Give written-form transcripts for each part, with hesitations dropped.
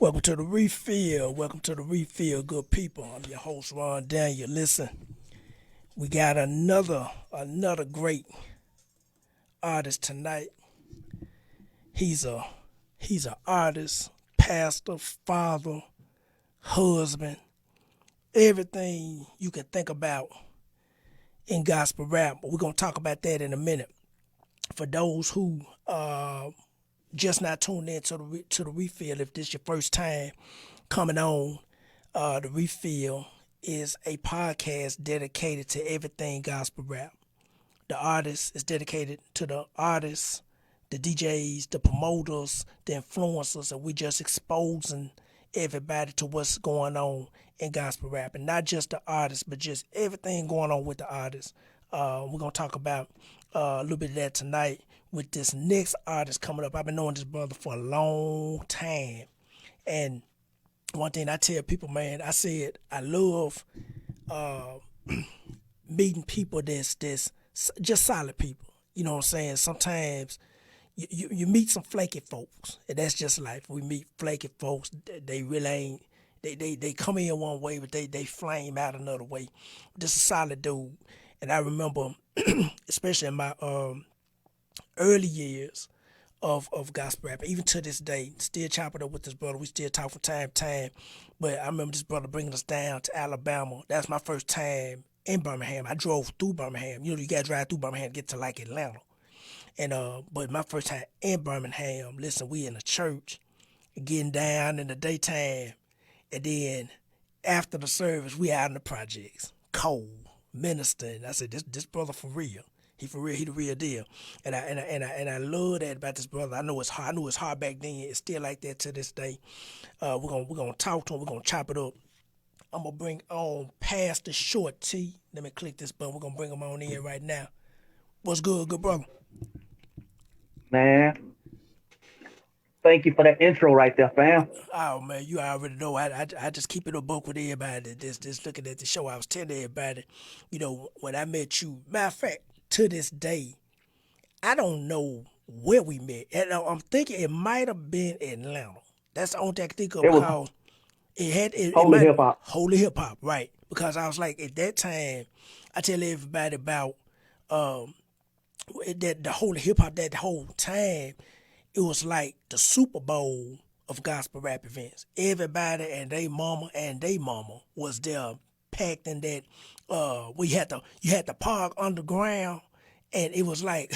Welcome to the refill. Welcome to the refill, good people. I'm your host, Ron Daniel. Listen, we got another great artist tonight. He's a he's an artist, pastor, father, husband, everything you can think about in gospel rap. But we're gonna talk about that in a minute. For those who just not tuned in to the refill, if this is your first time coming on, the refill is a podcast dedicated to everything gospel rap. The artist is dedicated to the artists, the DJs, the promoters, the influencers, and we just exposing everybody to what's going on in gospel rap, and not just the artists, but just everything going on with the artists. We're gonna talk about a little bit of that tonight with this next artist coming up. I've been knowing this brother for a long time, and one thing I tell people, man, I said I love meeting people that's just solid people. You know what I'm saying? Sometimes you meet some flaky folks, and that's just life. We meet flaky folks. They really ain't. They come in one way, but they flame out another way. Just a solid dude. And I remember, especially in my early years of gospel rap, even to this day, still chopping up with this brother. We still talk from time to time. But I remember this brother bringing us down to Alabama. That's my first time in Birmingham. I drove through Birmingham. You know, you got to drive through Birmingham to get to like Atlanta. And but my first time in Birmingham, listen, we in a church, getting down in the daytime, and then after the service, we out in the projects, cold, ministering. I said, this brother for real. He for real. He the real deal. And I love that about this brother. I know it's hard. I knew it's hard back then. It's still like that to this day. We're gonna talk to him. We're gonna chop it up. I'm gonna bring on Pastor Short T. Let me click this button. We're gonna bring him on in right now. What's good brother? Man, thank you for that intro right there, fam. Oh man, you already know. I just keep it a book with everybody. Just looking at the show, I was telling everybody, you know, when I met you. Matter of fact, to this day, I don't know where we met. And I'm thinking it might have been Atlanta. That's the only thing I can think of It was because it holy might hip hop. holy hip hop, right? Because I was like at that time, I tell everybody about um that the whole hip hop that whole time. It was like the Super Bowl of gospel rap events. Everybody and they mama was there packed in that you had to park underground, and it was like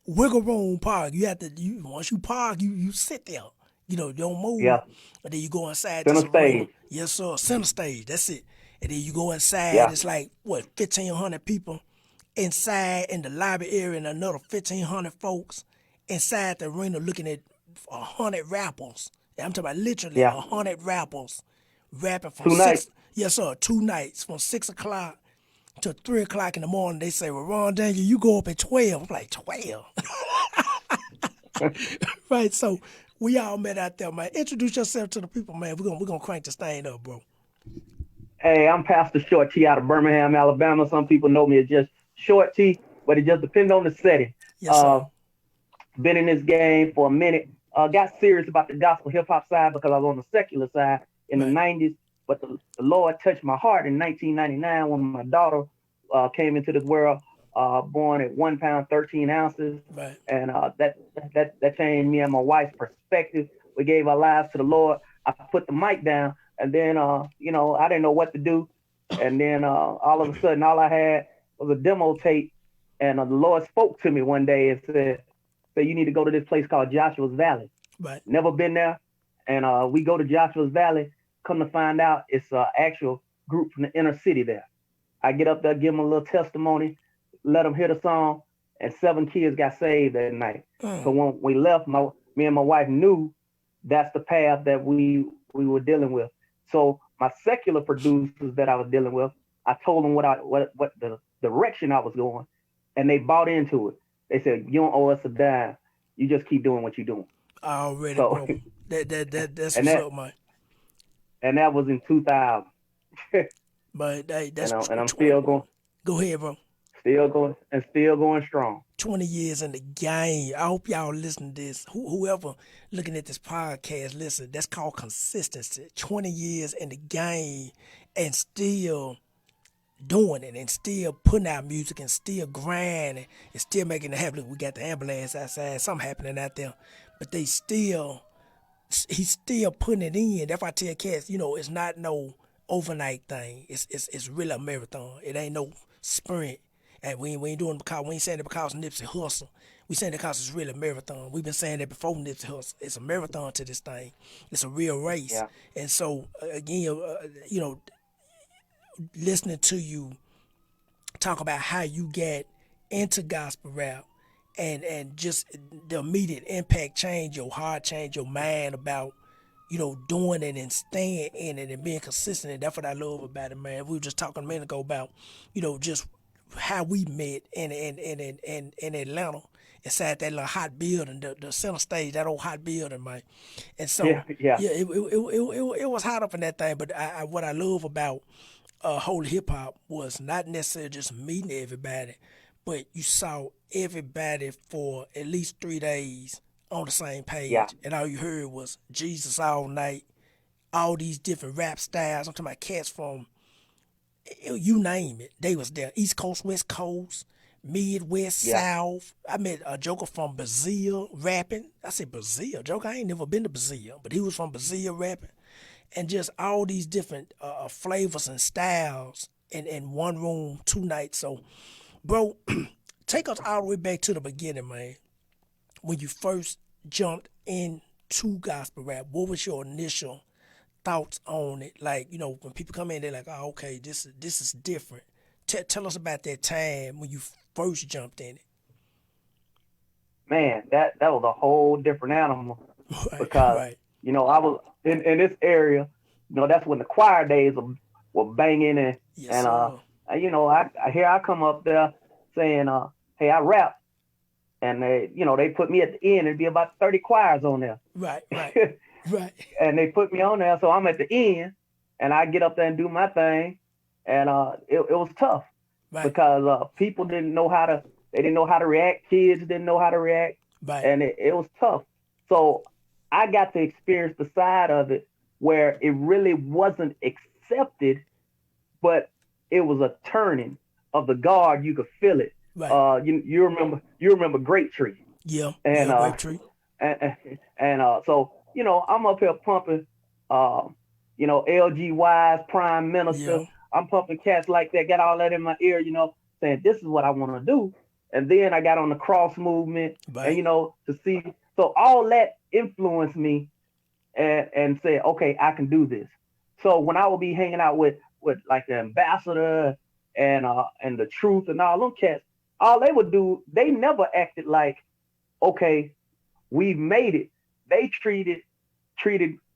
wiggle room park. You had to once you park, you sit there. You know, you don't move. Yeah, And then you go inside this center arena. stage. Yes, sir, center stage, that's it. And then you go inside, Yeah, it's like what, 1,500 people inside in the lobby area, and another 1,500 folks inside the arena looking at 100 rappers. And I'm talking about literally yeah. 100 rappers rapping from Two nights. six, yes sir, 2 nights from 6 o'clock to 3 o'clock in the morning. They say, well, Ron Daniel, you go up at 12. I'm like, 12? Right, so we all met out there, man. Introduce yourself to the people, man. We're gonna crank this thing up, bro. Hey, I'm Pastor Short T out of Birmingham, Alabama. Some people know me as just Short T, but it just depends on the setting. Yes, Uh, sir. been in this game for a minute. Got serious about the gospel hip hop side because I was on the secular side in the Right, '90s. But the Lord touched my heart in 1999 when my daughter came into this world, born at 1 pound 13 ounces, right. and that changed me and my wife's perspective. We gave our lives to the Lord. I put the mic down, and then I didn't know what to do, and then all of a sudden, all I had was a demo tape, and the Lord spoke to me one day and said, "So you need to go to this place called Joshua's Valley." Right. Never been there, and we go to Joshua's Valley. Come to find out, it's an actual group from the inner city there. I get up there, give them a little testimony, let them hear the song, and 7 kids got saved that night. So Mm. when we left, me and my wife knew that's the path that we were dealing with. So my secular producers that I was dealing with, I told them what the direction I was going, and they bought into it. They said, "You don't owe us a dime. You just keep doing what you're doing." Already, So bro. That's and what's that up, man. and that was in 2000, But hey, that's and I'm still going. go ahead, bro. still going strong. 20 years in the game. I hope y'all listen to this. Whoever looking at this podcast, listen, that's called consistency. 20 years in the game and still doing it and still putting out music and still grinding and still making it happen. Look, we got the ambulance outside, something happening out there. But he's still putting it in. That's why I tell cats, it's not no overnight thing. It's really a marathon. It ain't no sprint. And we ain't doing it because we ain't saying it because Nipsey hustle. We saying it because it's really a marathon. We've been saying that before Nipsey hustle. It's a marathon to this thing. It's a real race. Yeah. And so again, listening to you talk about how you get into gospel rap and just the immediate impact change your heart, change your mind about doing it and staying in it and being consistent. And that's what I love about it, man. We were just talking a minute ago about just how we met in Atlanta inside that little hot building, the center stage, that old hot building, man. And so it was hot up in that thing. But what I love about Holy Hip Hop was not necessarily just meeting everybody, but you saw everybody for at least 3 days on the same page. Yeah. And all you heard was Jesus all night, all these different rap styles. I'm talking about cats from, you name it, they was there. East Coast, West Coast, Midwest, South. I met a joker from Brazil rapping. I said Brazil, joker, I ain't never been to Brazil, but he was from Brazil rapping. And just all these different flavors and styles in one room, 2 nights. So, bro, take us all the way back to the beginning, man. When you first jumped into gospel rap, what was your initial thoughts on it? Like, when people come in, they're like, oh, okay, this is different. Tell us about that time when you first jumped in it. Man, that was a whole different animal. Right, because, right. I was in this area, that's when the choir days were banging and, Yes, and sir. I hear I come up there saying, hey, I rap. And they put me at the end. It'd be about 30 choirs on there. Right. Right. And they put me on there, so I'm at the end, and I get up there and do my thing, and it was tough because people didn't know how to react. Kids didn't know how to react, and it was tough. So I got to experience the side of it where it really wasn't accepted, but it was a turning of the guard. You could feel it. Right. You remember Great Tree. Yeah. And Great Tree. And so I'm up here pumping LG Wise, Prime Minister. Yeah. I'm pumping cats like that. Got all that in my ear, saying this is what I want to do. And then I got on the cross movement, and to see. So all that influenced me, and said, okay, I can do this. So when I would be hanging out with like the Ambassador and the Truth and all them cats, all they would do, they never acted like, okay, we've made it. They treated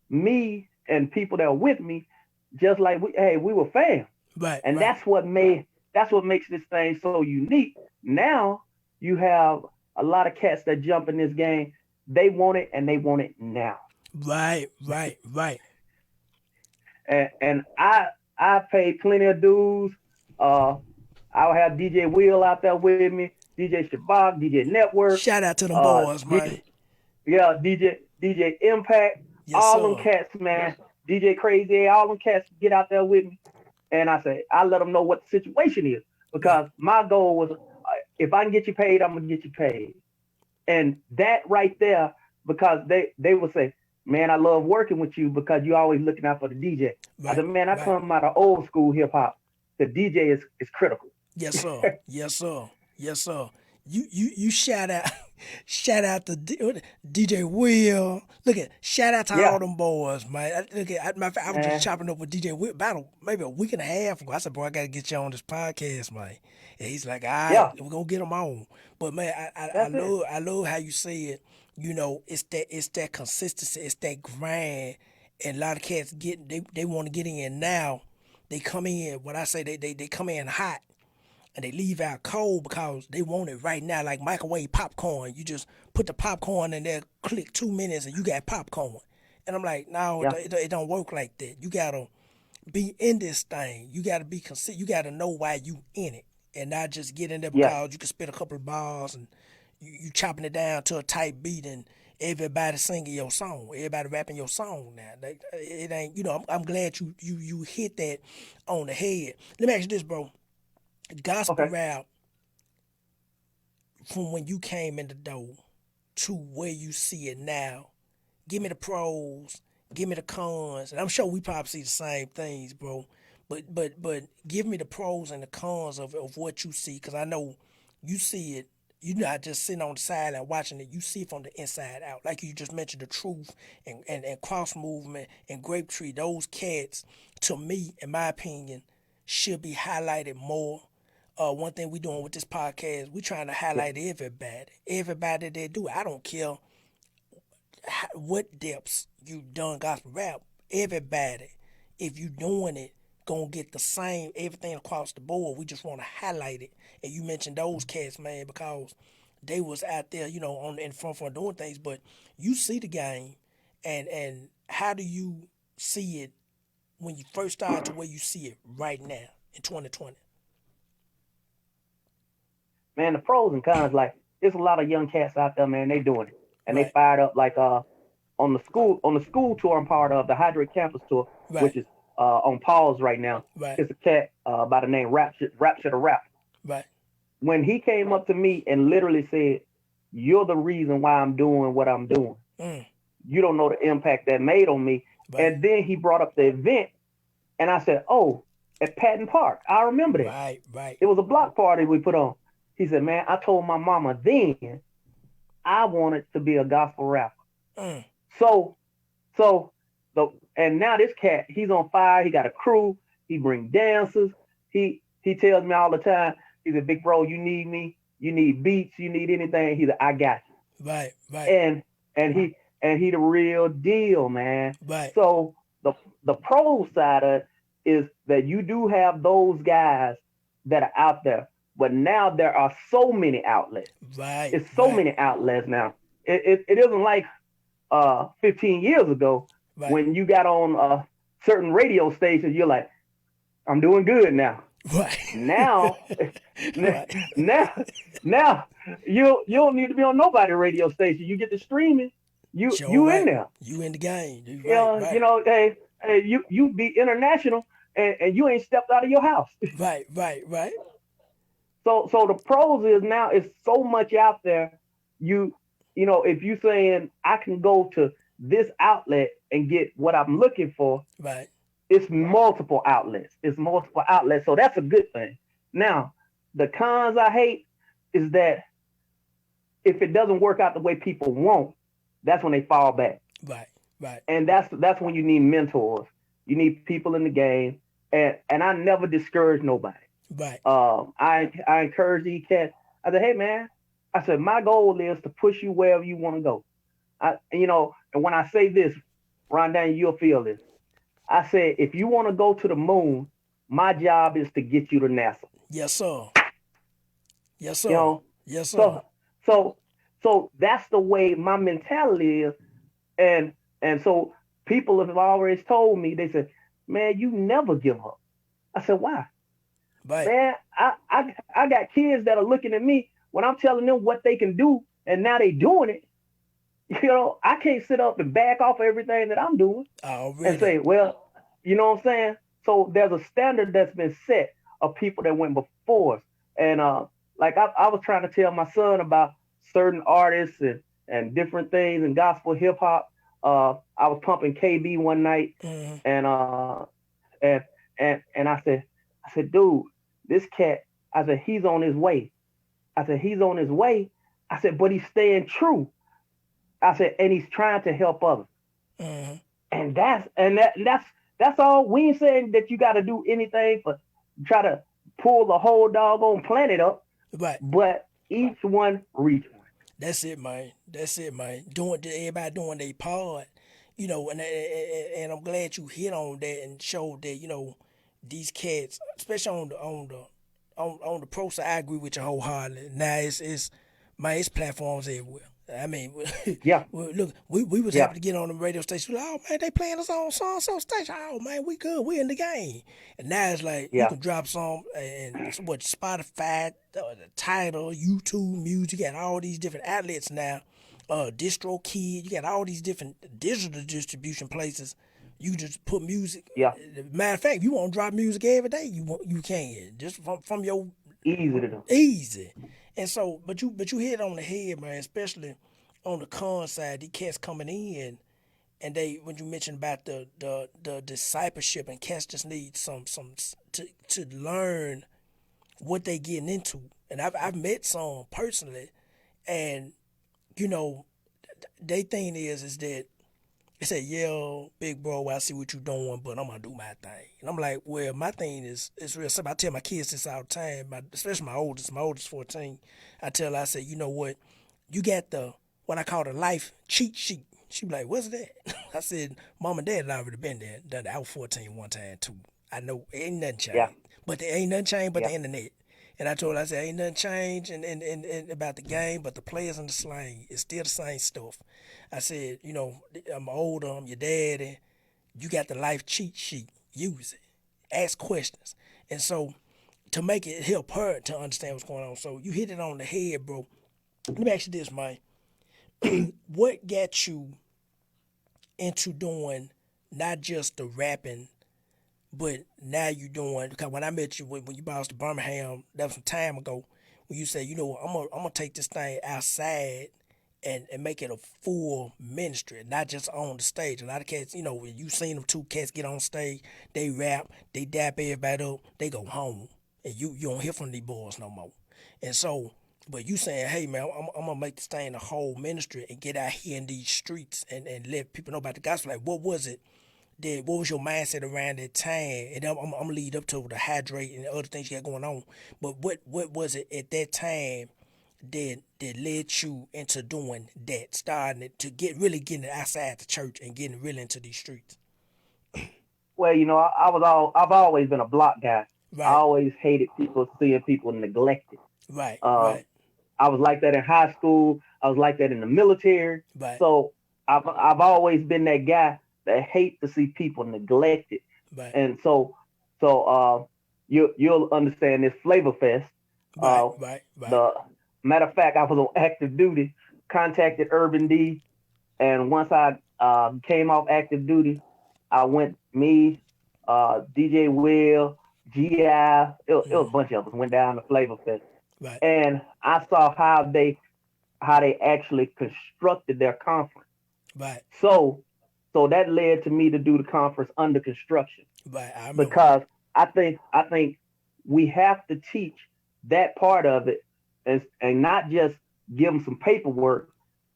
me and people that were with me just like we were fam. Right. And that's what makes this thing so unique. Now you have a lot of cats that jump in this game. They want it, and they want it now. Right. And I paid plenty of dues. I'll have DJ Will out there with me, DJ Shabak, DJ Network. Shout out to them boys, man. Yeah, DJ Impact, yes, all sir. them cats, man. DJ Crazy, all them cats get out there with me. And I say, I let them know what the situation is. Because my goal was, if I can get you paid, I'm going to get you paid. And that right there, because they would say, man, I love working with you because you're always looking out for the DJ. Right. I said, man, I come out of old school hip hop. The DJ is critical. Yes, sir. Yes, sir. You shout out to DJ Will. Look at shout out to all them boys, man. I was just chopping up with DJ Will about maybe a week and a half ago. I said, bro, I gotta get you on this podcast, man. And he's like, all right, we're gonna get him on. But man, I love how you say it. It's that consistency, it's that grind, and a lot of cats they want to get in now. They come in, when I say they come in hot and they leave out cold because they want it right now, like microwave popcorn. You just put the popcorn in there, click 2 minutes, and you got popcorn. And I'm like, no, it don't work like that. You got to be in this thing. You got to be consistent. You got to know why you in it. and not just get in there Yeah. because you can spit a couple of bars and you chopping it down to a tight beat and everybody singing your song, everybody rapping your song now. It ain't, I'm glad you hit that on the head. Let me ask you this, bro. Gospel Okay. rap, from when you came in the door to where you see it now, give me the pros, give me the cons, and I'm sure we probably see the same things, bro. But give me the pros and the cons of what you see, because I know you see it. You're not just sitting on the side and watching it. You see it from the inside out. Like you just mentioned, the truth and cross movement and grape tree. Those cats, to me, in my opinion, should be highlighted more. One thing we doing with this podcast, we trying to highlight everybody that do it. I don't care what depths you done gospel rap. Everybody, if you doing it, gonna get the same everything across the board. We just want to highlight it. And you mentioned those cats, man, because they was out there, on in front doing things. But you see the game, and how do you see it when you first started to where you see it right now in 2020? Man, the pros and cons, like, there's a lot of young cats out there, man. They doing it, and they Right, fired up. Like on the school tour I'm part of, the Hydrate Campus tour, which right, is on pause right now. right, It's a cat by the name Rapture the Rap. right. When he came up to me and literally said, "You're the reason why I'm doing what I'm doing. Mm, You don't know the impact that made on me." right, And then he brought up the event, and I said, "Oh, at Patton Park, I remember that. right, right, It was a block party we put on." He said, "Man, I told my mama then I wanted to be a gospel rapper." mm, So, so and now this cat, he's on fire. He got a crew. He bring dancers. He tells me all the time. He said, "Big bro, you need me. You need beats. You need anything." He said, "I got right, you." right, And he the real deal, man. right, So the pro side of it is that you do have those guys that are out there, but now there are so many outlets. right, It's so right, many outlets now. It isn't like 15 years ago right, when you got on certain radio stations. You're like, "I'm doing good now." right, Now, right. now, now you don't need to be on nobody radio station. You get the streaming. Sure, You in right. there. You in the game. You You right, know, you right, know, hey, you be international, and you ain't stepped out of your house. right, right, right, So the pros is now it's so much out there. You you know, if you saying I can go to this outlet and get what I'm looking for, right, it's multiple outlets. It's multiple outlets. So that's a good thing. Now, the cons I hate is that if it doesn't work out the way people want, that's when they fall back. right, right, And that's when you need mentors. You need people in the game. And I never discourage nobody. right, I encourage these cats. I said, "Hey man," I said, "My goal is to push you wherever you want to go." And when I say this, Rondane, you'll feel this. I said, if you want to go to the moon, my job is to get you to NASA. yes sir, yes You sir, know, yes sir, so so so that's the way my mentality is. And and so people have always told me, they said, "Man, you never give up." I said, "Why?" right, Man, I got kids that are looking at me when I'm telling them what they can do, and now they doing it. I can't sit up and back off of everything that I'm doing and already, say, "Well, you know what I'm saying?" So there's a standard that's been set of people that went before us. And like I was trying to tell my son about certain artists and different things in gospel hip hop. I was pumping KB one night, mm, and and and I said, "Dude, this cat," I said, "he's on his way." I said, "He's on his way." I said, "But he's staying true." I said, "And he's trying to help others." mm, And that's all. We ain't saying that you got to do anything for try to pull the whole doggone planet up, right. but each one reach one. That's it, man. That's it, man. Doing everybody doing their part, and I'm glad you hit on that and showed that these cats, especially on the pro side, I agree with you wholeheartedly. Now it's platforms everywhere. I mean, Yeah, look, we was yeah, happy to get on the radio station. Oh man, they playing us on so and so station. Oh man, we good. We in the game. And now it's like you yeah, can drop some and what Spotify, the Tidal, YouTube Music. You got all these different outlets now. DistroKid. You got all these different digital distribution places. You just put music. yeah. Matter of fact, you want to drop music every day. You can just from your Easy to do. easy. And so, but you hit on the head, man. Especially on the con side, these cats coming in, and they when you mentioned about the discipleship, and cats just need some to learn what they getting into. And I've met some personally, and you know, they thing is that they say, "Yeah, big bro, well, I see what you doing, but I'm gonna do my thing." And I'm like, "Well, my thing is real simple. I tell my kids this all the time, especially my oldest. My oldest 14. I tell her, I say, you know what? You got the what I call the life cheat sheet. She be like, "What's that?" I said, "Mom and Dad had already been there, done that. I was 14 one time too. I know ain't nothing Yeah, changed, but there ain't nothing changed but yeah, the internet." And I told her, I said, ain't nothing changed and about the game, but the players and the slang. It's still the same stuff. I said, you know, I'm older, I'm your daddy. You got the life cheat sheet. Use it. Ask questions. And so to make it help her to understand what's going on. So you hit it on the head, bro. Let me ask you this, Mike. What got you into doing not just the rapping, but now you doing, because when I met you, when you brought us to Birmingham, that was some time ago, when you said, you know, I'm gonna take this thing outside and make it a full ministry, not just on the stage. A lot of cats, you know, when you seen them two cats get on stage, they rap, they dap everybody up, they go home, and you don't hear from these boys no more. And so, but you saying, hey man, I'm gonna make this thing a whole ministry and get out here in these streets and let people know about the gospel. Like, what was it? What was your mindset around that time? And I'm gonna lead up to the hydrate and the other things you got going on. But what was it at that time that led you into doing that, starting it to getting it outside the church and getting really into these streets? Well, I've always been a block guy. I Right, always hated seeing people neglected. right, Uh, right, I was like that in high school. I was like that in the military. right, So I've always been that guy that hate to see people neglected. right, And you'll understand this Flavor Fest. right, Uh, right, right, the matter of fact, I was on active duty, contacted Urban D, and once I came off active duty, I went DJ Will, GI, it was a bunch of us went down to Flavor Fest, right, and I saw how they actually constructed their conference. right, So so that led to me to do the conference under construction right. I remember. because I think we have to teach that part of it and not just give them some paperwork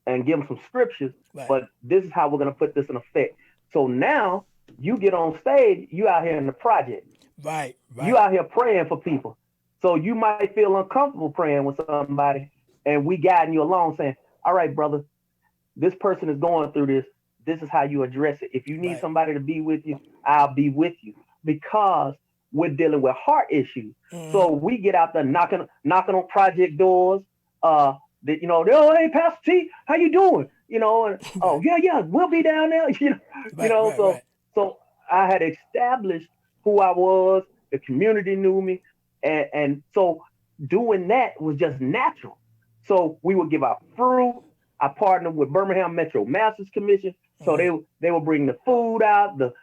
and give them some scriptures, Right, but this is how we're going to put this in effect. So now you get on stage, you out here in the project, right, you right, out here praying for people. So you might feel uncomfortable praying with somebody, and we guiding you along, saying, "All right, brother, this person is going through this. This is how you address it. If you need right. somebody to be with you, I'll be with you because we're dealing with heart issues. Mm-hmm. So we get out there knocking on project doors. That oh, hey, Pastor T, how you doing? And oh Right, yeah, we'll be down there. right, right, So right, I had established who I was. The community knew me, and so doing that was just natural. So we would give out fruit. I partnered with Birmingham Metro Masters Commission, so mm-hmm. they would bring the food out, the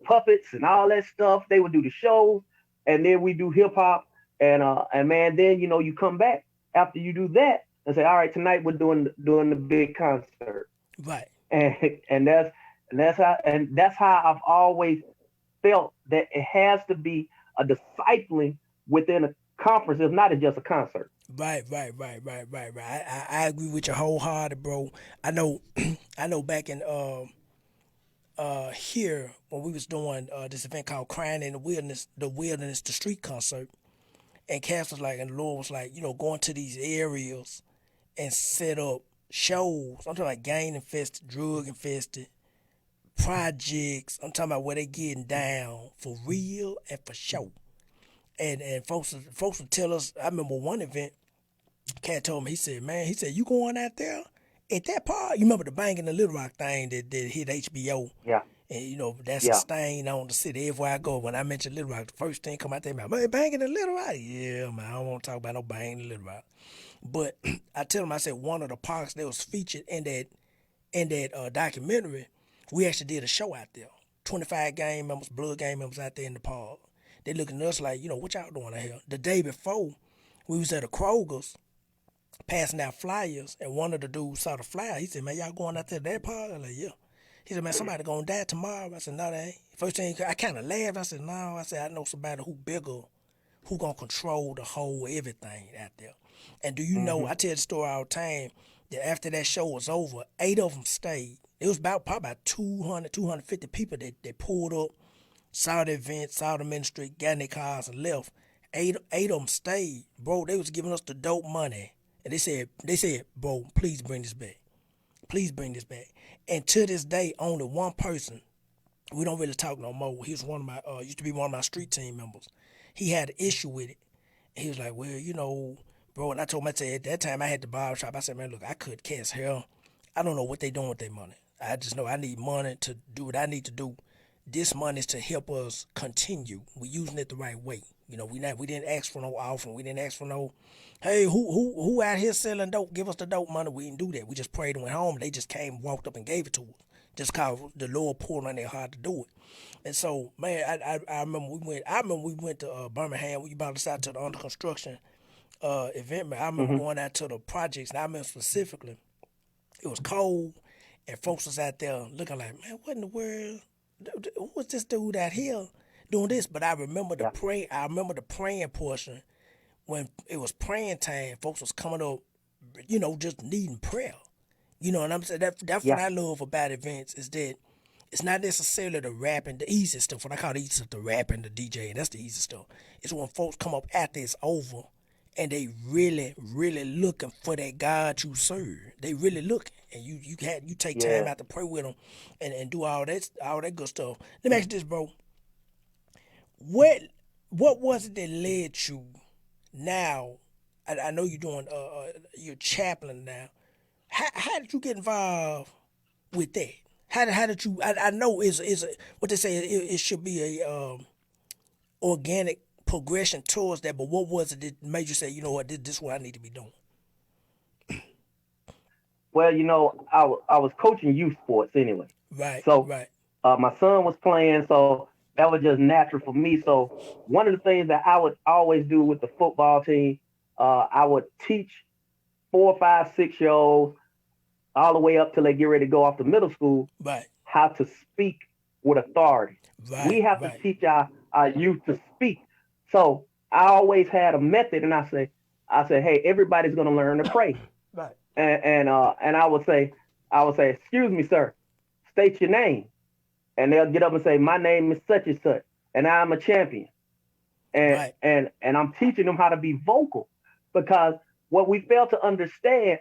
puppets and all that stuff. They would do the shows, and then we do hip hop, and man, then you come back after you do that and say, all right, tonight we're doing the big concert, Right, and and that's how I've always felt that it has to be a discipling within a conference. It's not just a concert. right. I agree with you wholehearted, bro. I know, I know. Back in here when we was doing this event called "Crying in the Street concert," and Cass was like, and the Lord was like, going to these areas and set up shows. I'm talking like gang infested, drug infested projects. I'm talking about where they getting down for real and for show. And folks would tell us. I remember one event. Cat told me, he said, man, he said, you going out there at that part, you remember the Banging the Little Rock thing that hit HBO? Yeah. And you know, that's a Yeah. stain on the city. Everywhere I go, when I mention Little Rock, the first thing come out their mouth, man, Banging the Little Rock. Yeah, man, I don't want to talk about no Banging the Little Rock. But I tell them, I said one of the parks that was featured in that documentary, we actually did a show out there. 25 gang members, blood gang members out there in the park. They looking at us like, you know, what y'all doing out here? The day before, we was at a Kroger's passing out flyers, and one of the dudes saw the flyer. He said, man, y'all going out there to that park? I'm like, yeah. He said, man, somebody gonna die tomorrow. I said, no, they ain't. First thing, I kind of laughed. I said, no. I said, I know somebody who bigger, who gonna control the whole everything out there. And do you know, I tell the story all the time, that after that show was over, 8 of them stayed. It was probably about 200, 250 people that pulled up, saw the event, saw the ministry, got in their cars and left. Eight of them stayed. Bro, they was giving us the dope money. And they said, bro, please bring this back. Please bring this back. And to this day, only one person, we don't really talk no more. He was one of my, used to be one of my street team members. He had an issue with it. He was like, well, you know, bro, and I told him, I said, at that time I had the barber shop. I said, man, look, I could cast hair. I don't know what they doing with their money. I just know I need money to do what I need to do. This money is to help us continue. We using it the right way. You know, we didn't ask for no offering. We didn't ask for no, hey, who out here selling dope? Give us the dope money. We didn't do that. We just prayed and went home. They just came, walked up and gave it to us. Just cause the Lord poured on their heart to do it. And so, man, I remember we went to Birmingham. We about to start to the under construction event. Man, I remember going out to the projects, and I remember specifically, it was cold, and folks was out there looking like, man, what in the world? Who was this dude out here doing this? But I remember the pray. I remember the praying portion when it was praying time. Folks was coming up, you know, just needing prayer. You know what I'm saying? That's what I love about events is that it's not necessarily the rapping, the easy stuff. What I call the easy stuff, the rapping, the DJ, that's the easy stuff. It's when folks come up after it's over and they really, really looking for that God you serve. They really looking, and you take time out to pray with them and do all that good stuff. Let me ask you this, bro. What was it that led you now? I know you're doing you're chaplain now. How did you get involved with that? How did you? I know is what they say. It should be a organic progression towards that. But what was it that made you say, you know what, this is what I need to be doing? Well, you know, I was coaching youth sports anyway. Right. So right. My son was playing, so that was just natural for me. So one of the things that I would always do with the football team, I would teach 4, 5, 6-year-olds all the way up till they get ready to go off to middle school, right, how to speak with authority. Right. We have to teach our youth to speak. So I always had a method, and I say, hey, everybody's going to learn to pray. Right. And I would say, excuse me, sir, state your name. And they'll get up and say, my name is such and such, and I'm a champion. And I'm teaching them how to be vocal, because what we fail to understand,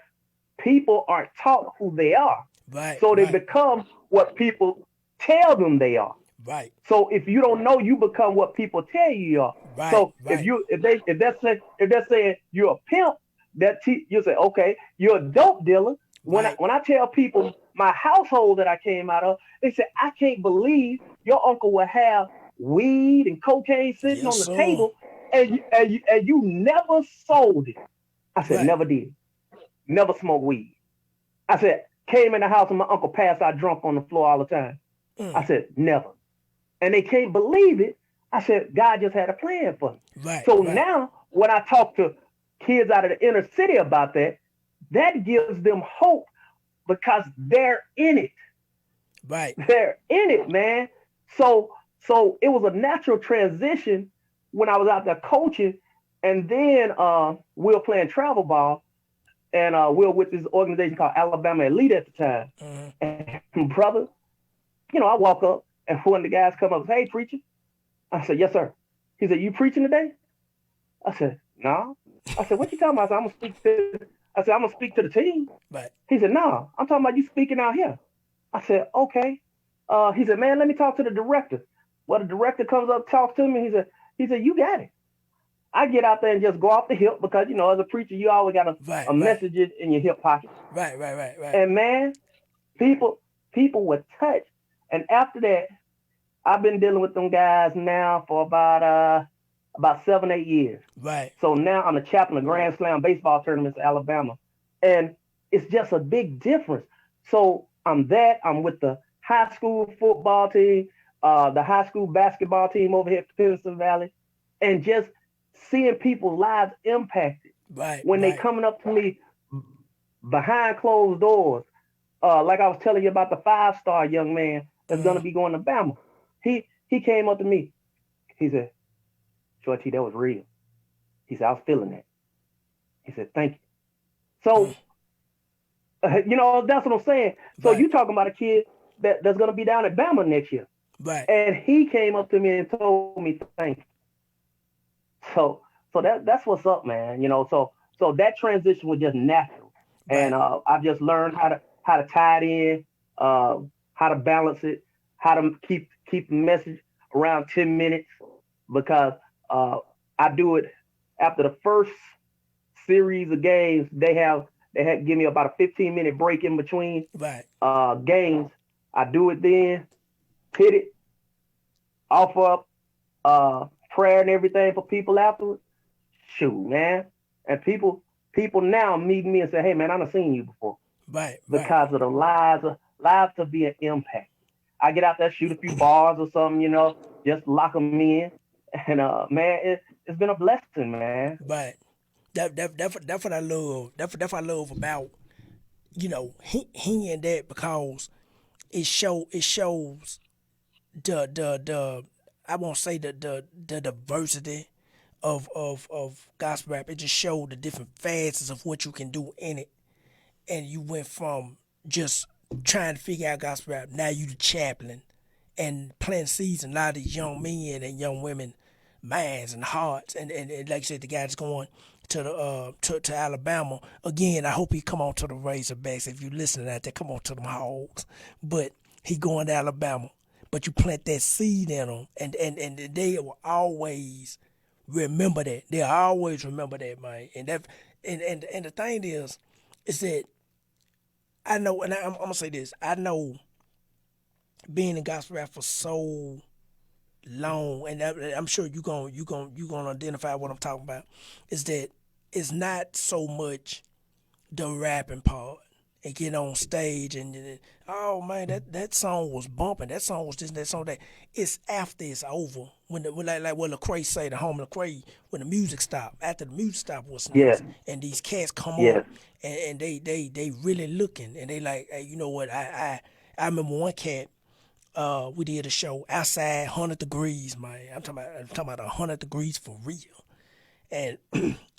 people aren't taught who they are. Right. So they become what people tell them they are. Right. So if you don't know, you become what people tell you are. Right. So if they're saying you're a pimp, you say, okay, you're a dope dealer. When I tell people my household that I came out of, they say, I can't believe your uncle would have weed and cocaine sitting on the table, and you never sold it. I said, never did. Never smoked weed. I said, came in the house and my uncle passed out drunk on the floor all the time. I said, never. And they can't believe it. I said, God just had a plan for me. Now when I talk to kids out of the inner city about that, that gives them hope, because they're in it. Right. They're in it, man. So it was a natural transition when I was out there coaching, and then we were playing travel ball, and we were with this organization called Alabama Elite at the time. And brother, you know, I walk up, and one of the guys come up and say, hey, preacher. I said, yes, sir. He said, you preaching today? I said, no. I said, what you talking about? I said, I'm going to speak to the team. Right. He said, no, I'm talking about you speaking out here. I said, okay. He said, man, let me talk to the director. Well, the director comes up, talks to me. He said, you got it. I get out there and just go off the hip because, as a preacher, you always got Right, a right, message in your hip pocket. right. And man, people were touched. And after that, I've been dealing with them guys now for about 7, 8 years. Right. So now I'm the chaplain of Grand Slam baseball tournaments in Alabama, and it's just a big difference. So I'm with the high school football team, the high school basketball team over here at Pearson Valley, and just seeing people's lives impacted Right, when they right. coming up to me behind closed doors. Like I was telling you about the 5-star young man that's gonna be going to Bama. He came up to me. He said, Shorty, that was real. He said, I was feeling that. He said, thank you. So, that's what I'm saying. So Right. you talking about a kid that's gonna be down at Bama next year. Right. And he came up to me and told me thank you. So that's what's up, man. So that transition was just natural. And Right. I've just learned how to tie it in, how to balance it, how to keep the message around 10 minutes, because I do it after the first series of games. They had give me about a 15-minute break in between Right. games. I do it then, hit it, offer up prayer and everything for people afterwards. Shoot, man. And people now meet me and say, hey, man, I done seen you before. Right. Because of the lives are being impacted. I get out there, shoot a few bars or something, just lock them in. And, man, it's been a blessing, man. Right. That's what I love. That's what I love about, hearing that, because it shows the I won't say the diversity of gospel rap. It just showed the different facets of what you can do in it. And you went from just trying to figure out gospel rap, now you the chaplain and planting seeds in a lot of these young men and young women minds and hearts. And like you said, the guy that's going to the to Alabama again. I hope he come on to the Razorbacks. If you listening out there, come on to them Hogs. But he going to Alabama. But you plant that seed in them, and they will always remember that. They'll always remember that, man. And the thing is that I know, and I'm gonna say this. I know, being in gospel rap for so long, and I'm sure you gonna identify what I'm talking about. Is that it's not so much the rapping part and getting on stage and oh man, that song was bumping. That song was this, that song that. It's after it's over, when like what Lecrae say, the home of Lecrae, when the music stopped. After the music stopped, what's Yes, next? And these cats come yes, up and they really looking, and they like, hey, you know what? I remember one cat. We did a show outside, 100 degrees, man. I'm talking about 100 degrees for real. And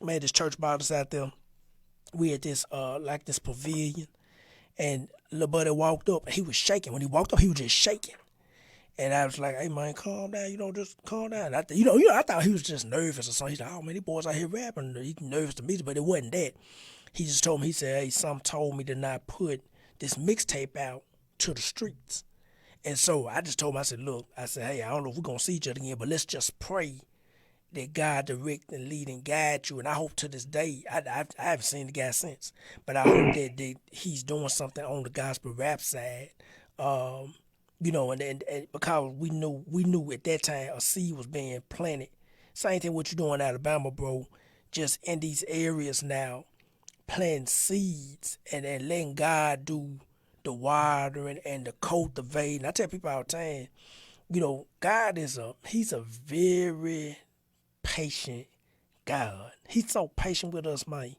man, this church brought us out there. We had this like this pavilion, and little buddy walked up. He was shaking. When he walked up, he was just shaking. And I was like, "Hey man, calm down. Just calm down." I thought he was just nervous or something. He's like, "Oh man, these boys out here rapping. He's nervous to meet," but it wasn't that. He just told me. He said, "Hey, some told me to not put this mixtape out to the streets." And so I just told him, I said, "Look, hey, I don't know if we're gonna see each other again, but let's just pray that God direct and lead and guide you." And I hope to this day, I haven't seen the guy since, but I hope that he's doing something on the gospel rap side. And because we knew at that time a seed was being planted. Same thing what you doing in Alabama, bro. Just in these areas now, planting seeds and letting God do the watering and the cultivating. I tell people all the time, God he's a very patient God. He's so patient with us, man.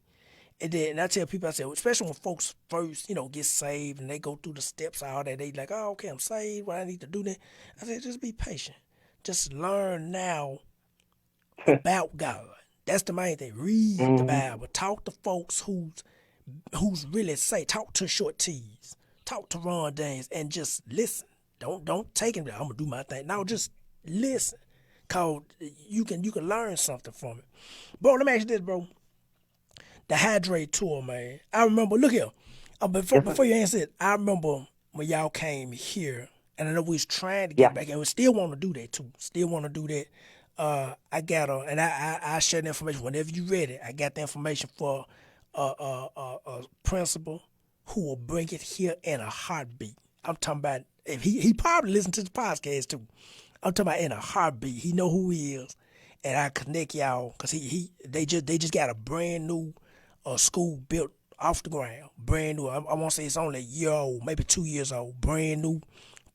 And I tell people, I say, especially when folks first, get saved and they go through the steps, all that, they like, oh, okay, I'm saved, what I need to do then. I said, just be patient. Just learn now about God. That's the main thing. Read the mm-hmm. Bible. Talk to folks who's really saved. Talk to Short T's. Talk to Ron Danes and just listen. Don't take him. I'm gonna do my thing. No, just listen. Cause you can learn something from it. Bro, let me ask you this, bro. The Hydrate tour, man. I remember, look here. Before you answer it, I remember when y'all came here, and I know we was trying to get Yeah, back, and we still want to do that too. Still want to do that. I got and I share the information whenever you ready. I got the information for a principal who will bring it here in a heartbeat. I'm talking about if he probably listened to the podcast too. I'm talking about in a heartbeat. He know who he is, and I connect y'all because they just got a brand new school built off the ground, brand new. I want to say it's only a year old, maybe 2 years old, brand new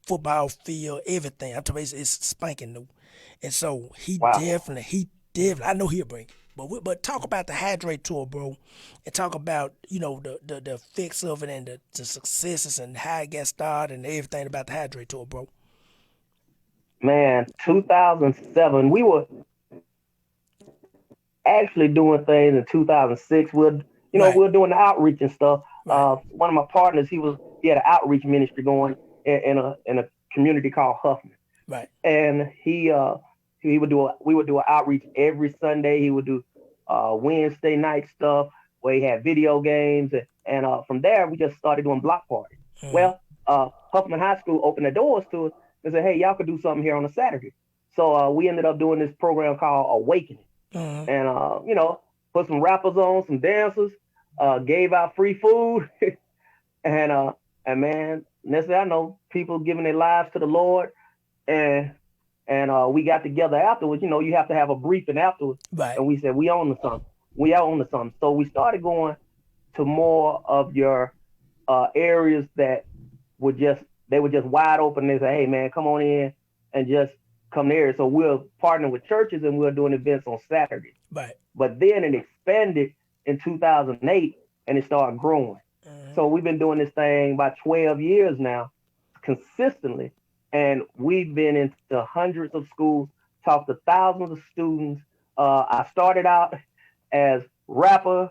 football field, everything. I'm talking about it's spanking new, and so he Wow. definitely, I know he'll bring it. But talk about the Hydrate Tour, bro, and talk about the effects of it and the successes and how it got started and everything about the Hydrate Tour, bro. Man, 2007, we were actually doing things in 2006. Right, We're doing the outreach and stuff. right, One of my partners, he had an outreach ministry going in a community called Huffman, right. and we would do an outreach every Sunday. He would do Wednesday night stuff where he had video games, and from there we just started doing block parties. Mm-hmm. Well, Huffman High School opened the doors to us and said, "Hey, y'all could do something here on a Saturday." So we ended up doing this program called Awakening, Mm-hmm. and put some rappers on, some dancers, gave out free food, and man, next thing I know, people giving their lives to the Lord, and we got together afterwards. You have to have a briefing afterwards, Right. and we said we own the something. We own the something. So we started going to more of your areas that were just wide open. They say, "Hey man, come on in and just come there." So we're partnering with churches and we're doing events on Saturdays. Right. But then it expanded in 2008 and it started growing. Mm-hmm. So we've been doing this thing about 12 years now, consistently, and we've been into hundreds of schools, talked to thousands of students. I started out as rapper,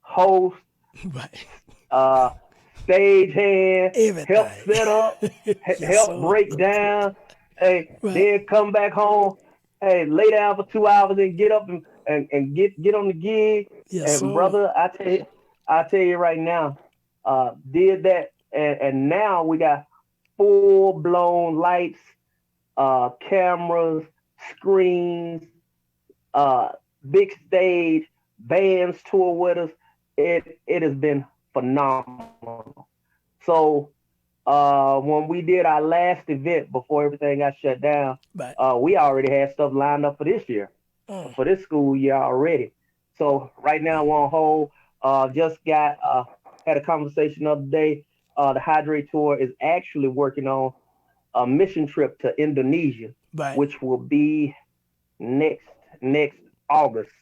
host, Right. uh, stage hand, help Everything. set up, Yes, help sir. break down, hey, Right. then come back home, hey, lay down for 2 hours and get up and get on the gig. Yes, And sir. brother, I tell you right now, did that, and now we got full blown lights, cameras, screens, uh, big stage, bands tour with us. It has been phenomenal. So when we did our last event before everything got shut down, Right. we already had stuff lined up for this year, Mm. for this school year already. So right now we're on hold. Just got had a conversation the other day. The Hydrate Tour is actually working on a mission trip to Indonesia, Right. which will be next next August.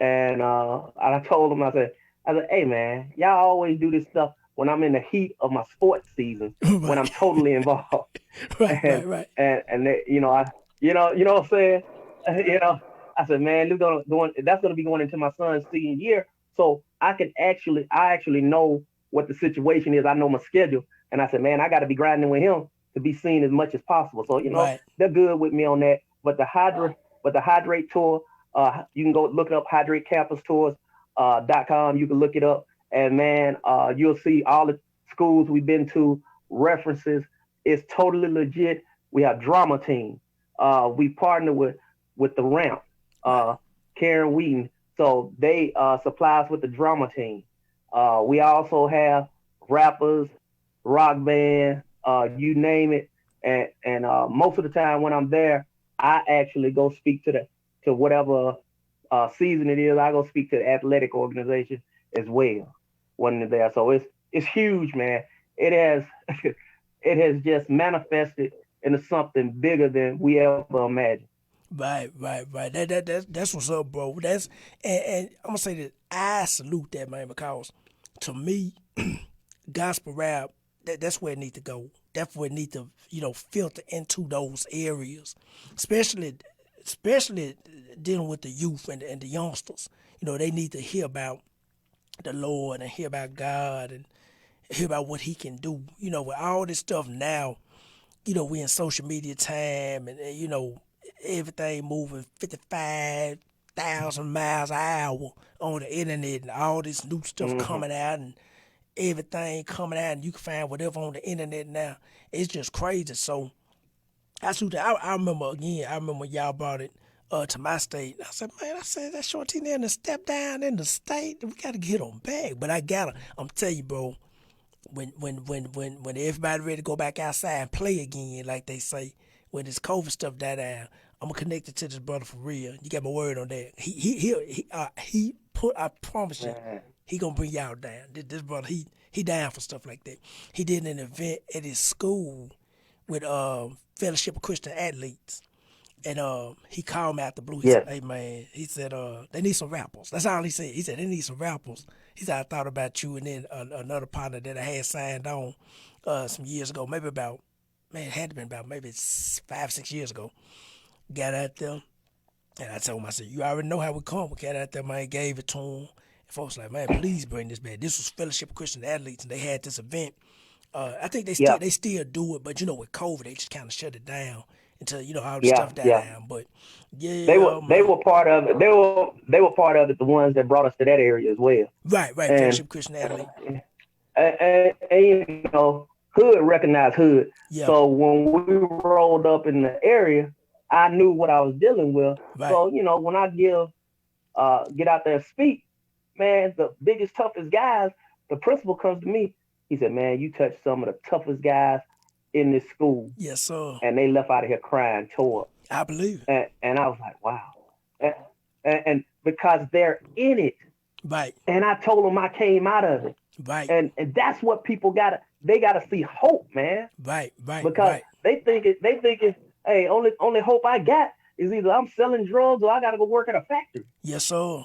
And I told him, I said, "Hey man, y'all always do this stuff when I'm in the heat of my sports season, when I'm Right. totally involved." Right. and Right. Right. and they, you know what I'm saying? I said, "Man, that's gonna be going into my son's senior year, so I actually know what the situation is. I know my schedule." And I said, "Man, I got to be grinding with him to be seen as much as possible." So Right. they're good with me on that. But the Hydrate Tour, you can go look it up, Hydrate Campus Tours .com. You can look it up, and man, you'll see all the schools we've been to, references. It's totally legit. We have drama team. We partner with the Ramp, Right. Karen Wheaton, so they supply us with the drama team. We also have rappers, rock band, you name it, and most of the time when I'm there, I actually go speak to whatever season it is. I go speak to the athletic organization as well when they're there. So it's huge, man. It has it has just manifested into something bigger than we ever imagined. Right, right, right. That's what's up, bro. And I'm gonna say that I salute that, man, because to me, gospel rap, that's where it need to go. That's where it need to, filter into those areas, especially dealing with the youth and the youngsters. They need to hear about the Lord and hear about God and hear about what He can do. With all this stuff now, we in social media time and everything moving 55,000 miles an hour on the internet and all this new stuff Mm-hmm. coming out and everything coming out and you can find whatever on the internet now. It's just crazy. So I remember again. I remember when y'all brought it to my state. I said, man, I said that short team there to step down in the state. We got to get on back. But I gotta. I'm telling you, bro. When everybody ready to go back outside and play again, like they say, when this COVID stuff died down, I'm connected to this brother for real. You got my word on that. He put. I promise you, Man. he gonna bring y'all down. This brother, he down for stuff like that. He did an event at his school with Fellowship of Christian Athletes. And he called me out the blue. He said, Yes. hey, man, he said, they need some rappers. That's all he said. He said, they need some rappers. He said, I thought about you. And then another partner that I had signed on some years ago, maybe about, man, it had to been about maybe 5-6 years ago, got out there. And I told him, I said, you already know how we come. We got out there, man, gave it to him. And folks like, man, please bring this back. This was Fellowship of Christian Athletes, and they had this event. I think they still do it, but with COVID, they just kind of shut it down until all the stuff died down. But yeah, they were part of it. They were part of it. The ones that brought us to that area as well. Right. Fellowship Christian Athlete. And hood recognized hood. Yeah. So when we rolled up in the area, I knew what I was dealing with. Right. So when I get out there and speak, man, the biggest, toughest guys, the principal comes to me. He said, man, you touched some of the toughest guys in this school. Yes, sir. And they left out of here crying, tore up. I believe it. And I was like, wow. And because they're in it. Right. And I told them I came out of it. Right. And that's what people they gotta see hope, man. Right. Because they think hey, only hope I got is either I'm selling drugs or I gotta go work at a factory. Yes, sir.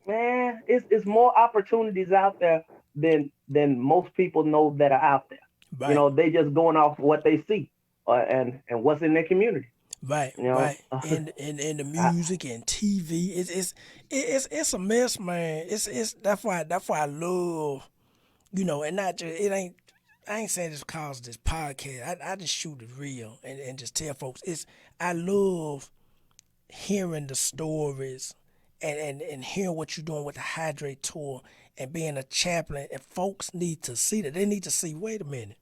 Man, it's more opportunities out there than most people know that are out there. Right. They just going off what they see and what's in their community. Right. Right. And the music and TV, it's a mess, man. It's that's why I love, and not just I ain't saying this because of this podcast. I just shoot it real and just tell folks I love hearing the stories and hearing what you're doing with the Hydrate Tour and being a chaplain, and folks need to see that. They need to see, wait a minute,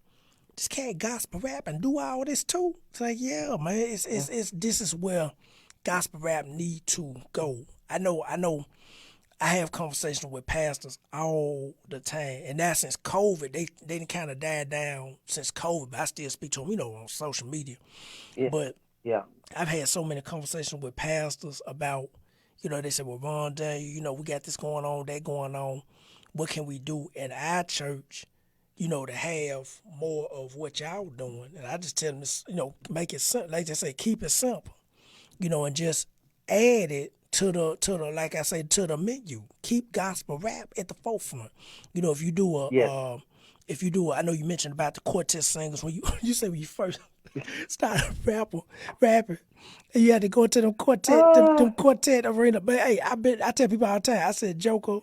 this cat gospel rap and do all this too. It's like, yeah, man, it's this is where gospel rap need to go. I know I have conversations with pastors all the time, and now since COVID, they kind of died down since COVID, but I still speak to them, on social media. Yeah. But yeah, I've had so many conversations with pastors about, they said, well, Ron Daniel, we got this going on, that going on. What can we do in our church, to have more of what y'all doing? And I just tell them, make it simple. Like they say, keep it simple, and just add it to the like I say, to the menu. Keep gospel rap at the forefront. If you do I know you mentioned about the quartet singers when you say when you first started rapping, and you had to go to them quartet arena. But hey, I tell people all the time, I said, Joker,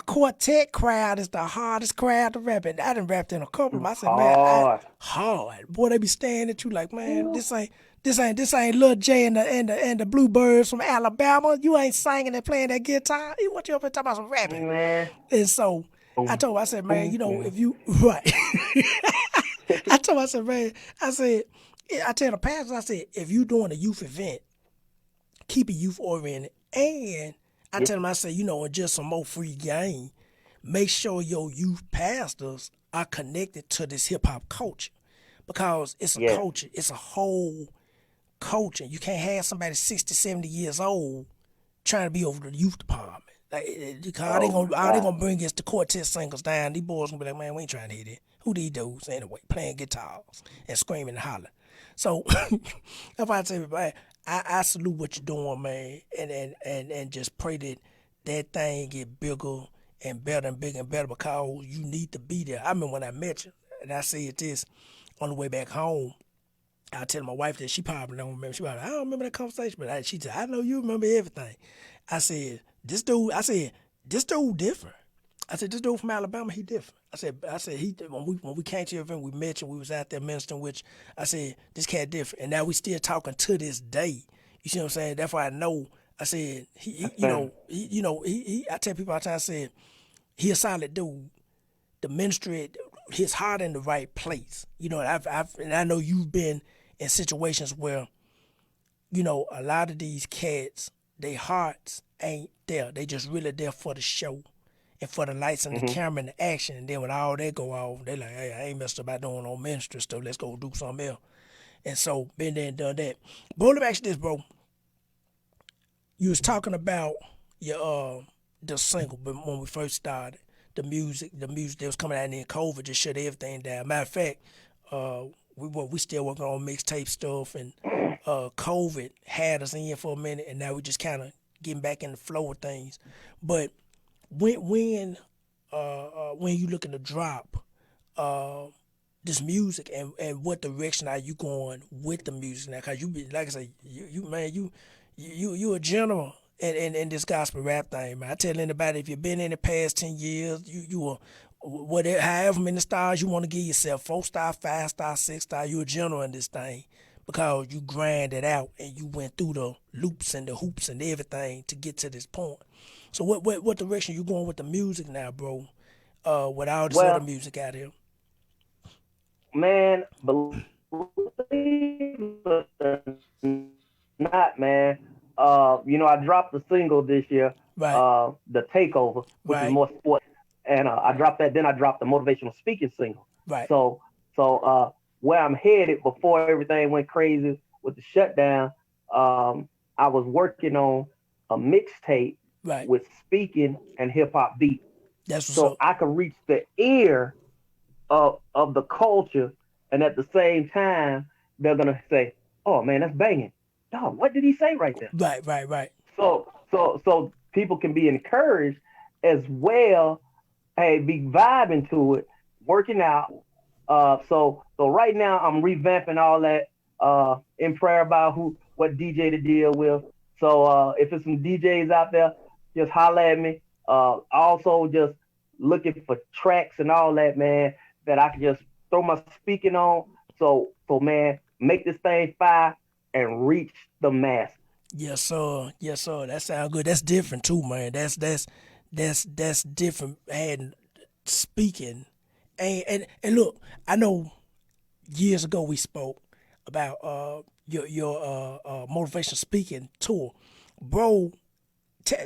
quartet crowd is the hardest crowd to rap in. I done rapped in a couple of them. I said, man, hard. Boy, they be staring at you like, man, this ain't Lil J and the Bluebirds from Alabama. You ain't singing and playing that guitar. What you up here talking about some rapping? Man. And so I said, man, if you right. I said, man, I tell the pastor, I said, if you doing a youth event, keep it youth oriented. And I tell them, I say, and just some more free game, make sure your youth pastors are connected to this hip hop culture, because it's a culture. It's a whole culture. You can't have somebody 60, 70 years old trying to be over the youth department. All they gonna bring is the quartet singers down. These boys gonna be like, man, we ain't trying to hear that. Who these dudes anyway, playing guitars and screaming and hollering. So that's why I tell you, man, I salute what you're doing, man, and just pray that thing get bigger and better and bigger and better, because you need to be there. I remember when I met you, and I said this on the way back home. I tell my wife that she probably don't remember. She probably, I don't remember that conversation, but she said, I know you remember everything. I said, this dude different. I said, this dude from Alabama, he different. I said, he when we came to your event, we met you, we was out there ministering, which I said, this cat different. And now we still talking to this day. You see what I'm saying? That's why I know. I said, I tell people all the time, I said, he a solid dude. The ministry, his heart in the right place. You know, and I know you've been in situations where, you know, a lot of these cats, their hearts ain't there. They just really there for the show and for the lights and the Mm-hmm. camera and the action. And then when all that go off, they like, hey, I ain't messed about doing no ministry stuff. Let's go do something else. And so been there and done that. Bro, let me ask you this, bro. You was talking about your the single, but when we first started, the music that was coming out, and then COVID just shut everything down. Matter of fact, we still working on mixtape stuff, and COVID had us in for a minute, and now we just kind of getting back in the flow of things. But when you looking to drop this music, and what direction are you going with the music now? Cause you be, like I say, you a general in this gospel rap thing, man. I tell anybody, if you've been in the past 10 years, you are whatever, however many stars you want to give yourself, 4-star, 5-star, 6-star, you a general in this thing, because you grind it out and you went through the loops and the hoops and everything to get to this point. So what direction you going with the music now, bro? With all this other Well, music out here. man, believe it or not, man. I dropped a single this year, Right, The Takeover, which is right, more sports, and I dropped that. Then I dropped the motivational speaking single. right. So where I'm headed before everything went crazy with the shutdown, I was working on a mixtape Right. with speaking and hip hop beats, That's what's so up. I could reach the ear of the culture, and at the same time, they're gonna say, "Oh man, that's banging, dog. What did he say right there?" Right, right, right. So people can be encouraged as well. Hey, be vibing to it, working out. So right now I'm revamping all that in prayer about what DJ to deal with. So if it's some DJs out there, just holler at me. Also just looking for tracks and all that, man, that I can just throw my speaking on. So man, make this thing fire and reach the mass. Yes, sir. Yes, sir. That sounds good. That's different too, man. That's different. And speaking, and look, I know years ago we spoke about your motivational speaking tour, bro.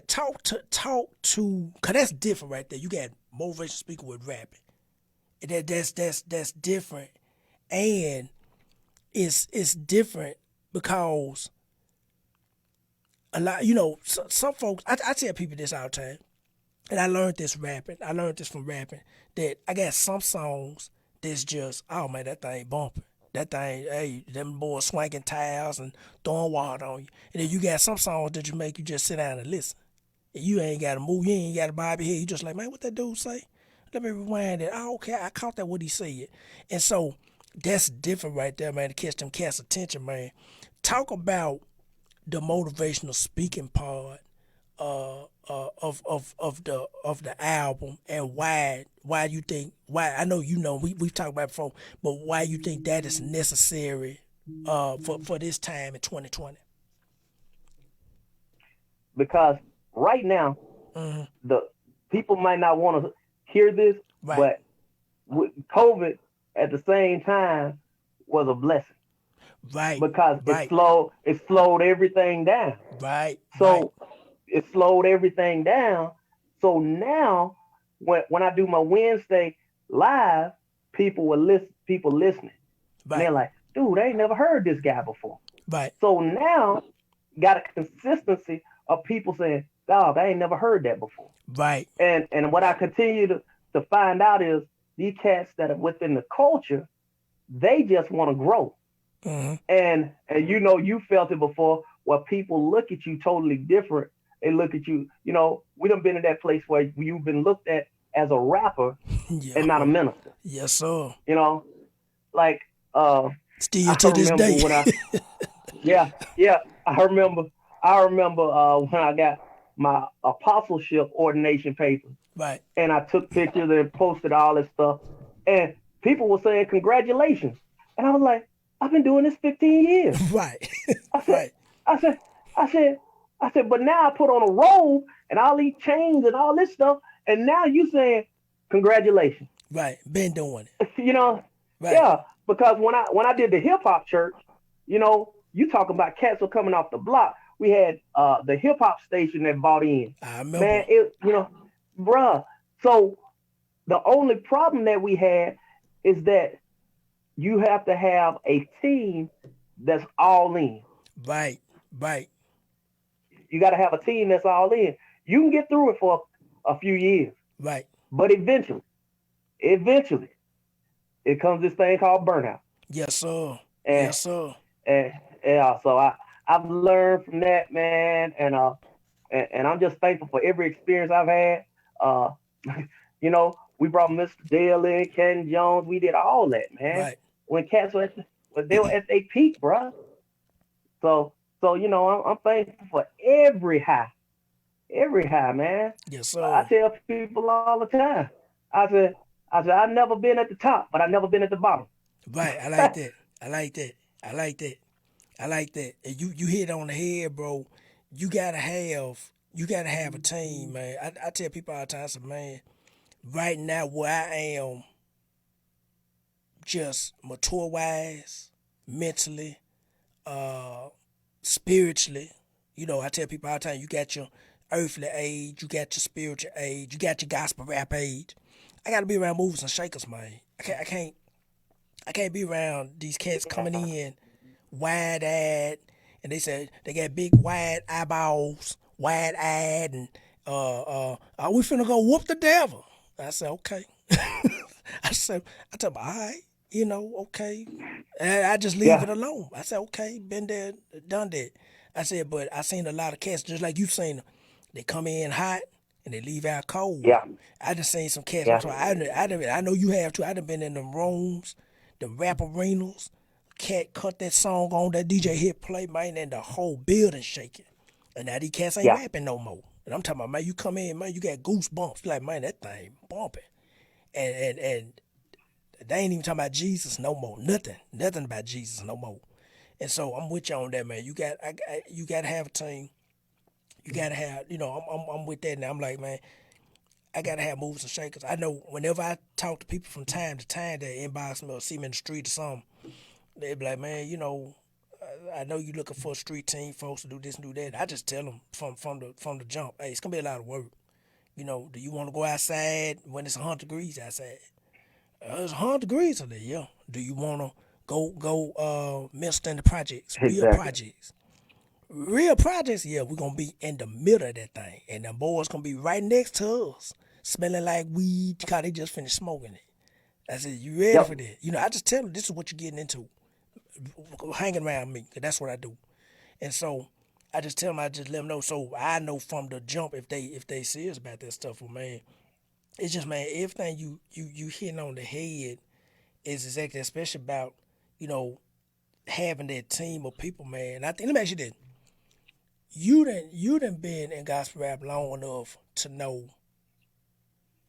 Talk to, cause that's different right there. You got motivational speaking with rapping. And that's different, and it's different because a lot, some folks. I tell people this all the time, and I learned this rapping. I learned this from rapping, that I got some songs that's just, oh man, that thing bumping. That thing, hey, them boys swanking towels and throwing water on you. And then you got some songs that you make you just sit down and listen. And you ain't got to move. You ain't got to bob your head. You just like, man, what that dude say? Let me rewind it. Oh, okay, I caught that what he said. And so that's different right there, man, to catch them cats' attention, man. Talk about the motivational speaking part of the album, and why you think, why, I know we've talked about it before, but why you think that is necessary for this time in 2020. Because right now Mm-hmm. the people might not want to hear this, Right, but with COVID at the same time was a blessing right, because right, it slowed everything down. right, right, So it slowed everything down. So now when I do my Wednesday live, people listening, and right, they're like, dude, I ain't never heard this guy before. right, So now got a consistency of people saying, dog, I ain't never heard that before. right. And what I continue to find out is these cats that are within the culture, they just want to grow. Mm-hmm. And you felt it before, where people look at you totally different. They look at you, we done been in that place where you've been looked at as a rapper and not a Yo, minister. yes, sir. You know, like Still I to this remember day. when yeah, I remember when I got my apostleship ordination paper, Right, and I took pictures and posted all this stuff, and people were saying congratulations, and I was like, I've been doing this 15 years. right, I said, right, I said, I said, but now I put on a robe and all these chains and all this stuff, and now you saying congratulations. Right. Been doing it. You know, Right. yeah, because when I did the hip hop church, you talking about cats were coming off the block. We had the hip hop station that bought in. I remember. Man, bruh. So the only problem that we had is that you have to have a team that's all in. Right. Right. You got to have a team that's all in. You can get through it for a few years, Right. but eventually, it comes this thing called burnout. Yes, sir. And Yes, sir. and yeah, so I've learned from that, man, and I'm just thankful for every experience I've had. Uh, we brought Mr. Dale in, Ken Jones, we did all that, man. Right. When cats were when they were at their peak, bro. So I'm thankful for every high, man. Yes, I sir. tell people all the time. I said, I've never been at the top, but I've never been at the bottom. Right. I like that. I like that. I like that. I like that. And you hit on the head, bro. You gotta have a team, man. I tell people all the time, I say, man, right now where I am, just mature wise, mentally, uh, spiritually. I tell people all the time, you got your earthly age, you got your spiritual age, you got your gospel rap age. I gotta be around movers and shakers, man. I can't be around these cats coming in wide eyed, and they said they got big wide eyeballs, wide eyed, and are we finna go whoop the devil? I said okay. I tell them, all right, okay. And I just leave Yeah, it alone. I said, okay, been there, done that. I said, but I seen a lot of cats just like you've seen them. They come in hot and they leave out cold. yeah, I just seen some cats. I'm yeah, sorry, I know you have too. I done been in them rooms, the rap arenas. Cat cut that song on, that DJ hit play, man, and the whole building shaking. And now these cats ain't yeah, rapping no more. And I'm talking about, man, you come in, man, you got goosebumps. Like, man, that thing bumping. And they ain't even talking about Jesus no more. Nothing about Jesus no more. And so I'm with you on that, man. You got to have a team. You got to have, I'm with that now. I'm like, man, I got to have movers and shakers. I know whenever I talk to people from time to time that inbox me or see me in the street or something, they be like, man, I know you looking for a street team, folks to do this and do that. I just tell them from the jump, hey, it's gonna be a lot of work. Do you want to go outside when it's 100 degrees outside? It's 100 degrees in there, yeah. Do you want to go minister in the projects, real exactly. projects? Real projects, yeah, we're gonna be in the middle of that thing. And the boys gonna be right next to us, smelling like weed because they just finished smoking it. I said, you ready for Yep. that? I just tell them this is what you're getting into. Hanging around me, 'cause that's what I do. And so I just tell them, I just let them know, so I know from the jump if they serious about that stuff. Well, man, it's just, man, everything you hitting on the head is exactly, especially about you know having that team of people, man. I think, let me ask you this: you done been in gospel rap long enough to know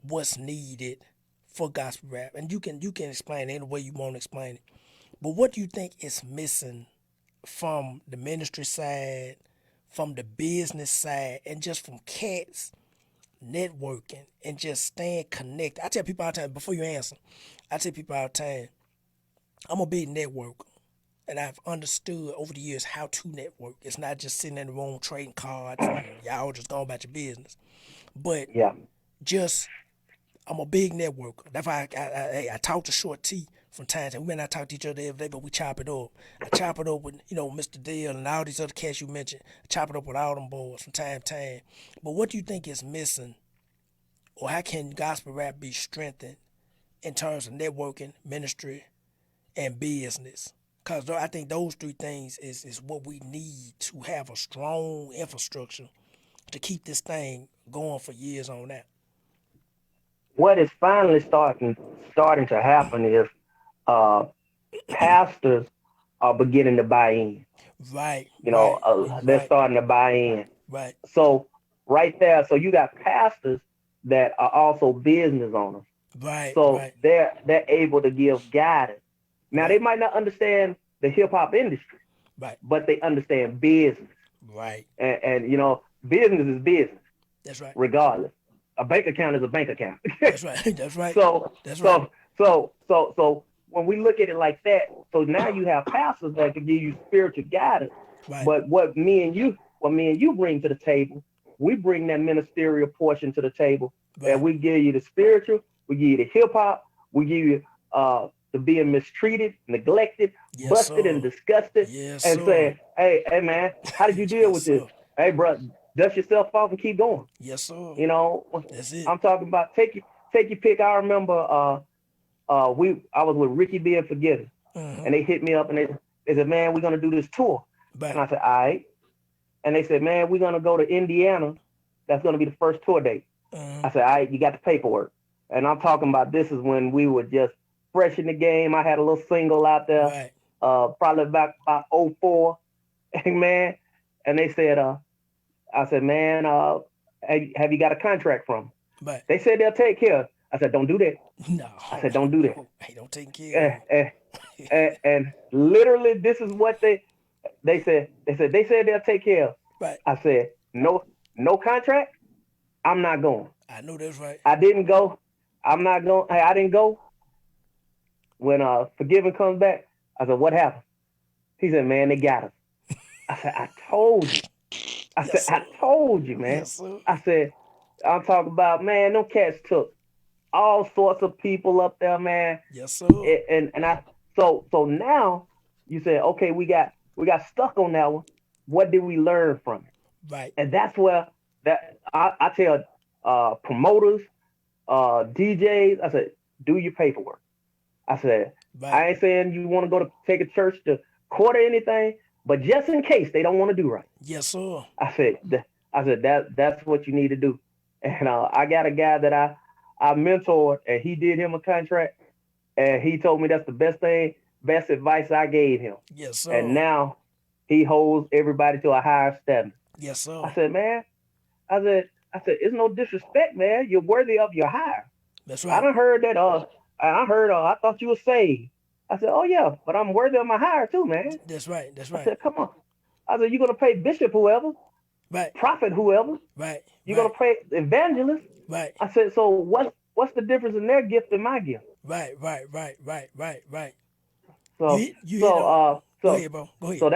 what's needed for gospel rap, and you can explain it any way you want to explain it. But what do you think is missing from the ministry side, from the business side, and just from cats networking and just staying connected? I tell people all the time, before you answer, I tell people all the time, I'm a big networker. And I've understood over the years how to network. It's not just sitting in the room trading cards and y'all just going about your business. But Yeah, just, I'm a big networker. That's why I talk to Short T from time to time. We may not talk to each other every day, but we chop it up. I chop it up with, Mr. Dale and all these other cats you mentioned. I chop it up with all them boys from time to time. But what do you think is missing, or how can gospel rap be strengthened in terms of networking, ministry, and business? Because I think those three things is what we need to have a strong infrastructure to keep this thing going for years on out. what is finally starting to happen is uh, pastors are beginning to buy in. Right, right, They're right, starting to buy in. right, So right there, so you got pastors that are also business owners. right, So right, they're able to give guidance. Now they right, might not understand the hip hop industry, right, but they understand business. right. And business is business, That's right. regardless. a bank account is a bank account. That's right. That's right. So That's right. so when we look at it like that, so now you have pastors that can give you spiritual guidance. Right. But what me and you bring to the table, we bring that ministerial portion to the table, and Right. we give you the spiritual, we give you the hip hop, we give you the being mistreated, neglected, Yes, busted, and sir. disgusted, Yes, and sir. say, hey man, how did you deal Yes, with this? sir. Hey, bro, dust yourself off and keep going. Yes, sir. You know, That's it. I'm talking about take your pick. I remember I was with Ricky being forgiven, Mm-hmm. and they hit me up and they said, man, we're gonna do this tour, and Right. I said, all right, and they said, man, we're gonna go to Indiana. That's gonna be the first tour date. Mm-hmm. I said, all right, you got the paperwork, and I'm talking about this is when we were just fresh in the game. I had a little single out there, Right. probably about '04, man, and they said, I said, man, have you got a contract from them? Right. They said they'll take care of it. I said, don't do that. No. I said, don't do that. Hey, don't take care And, of and, and literally, this is what they said they'll take care of. Right. I said, no contract. I'm not going. I know that's right. I didn't go. I'm not going. I didn't go. When Forgiven comes back, I said, what happened? He said, man, they got us. I said, I told you. Yes, sir. I told you, man. Yes, sir. I said, I'm talking about, man, them cats took all sorts of people up there, man. Yes, sir. And I so now you said, okay, we got stuck on that one. What did we learn from it? Right. And that's where that I tell promoters, DJs, I said, do your paperwork. I said, Right. I ain't saying you want to go to take a church to court or anything, but just in case they don't want to do right. Yes, sir. I said that's what you need to do. And I got a guy that I mentored, and he did him a contract, and he told me that's the best advice I gave him. Yes, sir. And now he holds everybody to a higher standard. Yes, sir. I said, man, I said, it's no disrespect, man. You're worthy of your hire. That's I right. done heard that. I thought you were saved. I said, oh yeah, but I'm worthy of my hire too, man. That's right. That's I right. said, come on. I said, you're gonna pay bishop whoever, Right. prophet whoever. Right. You're Right. gonna pay evangelist. Right. I said, so what's the difference in their gift and my gift? Right. Right. Right. Right. Right. Right. So You hit so on. Go so ahead, bro. Go ahead. so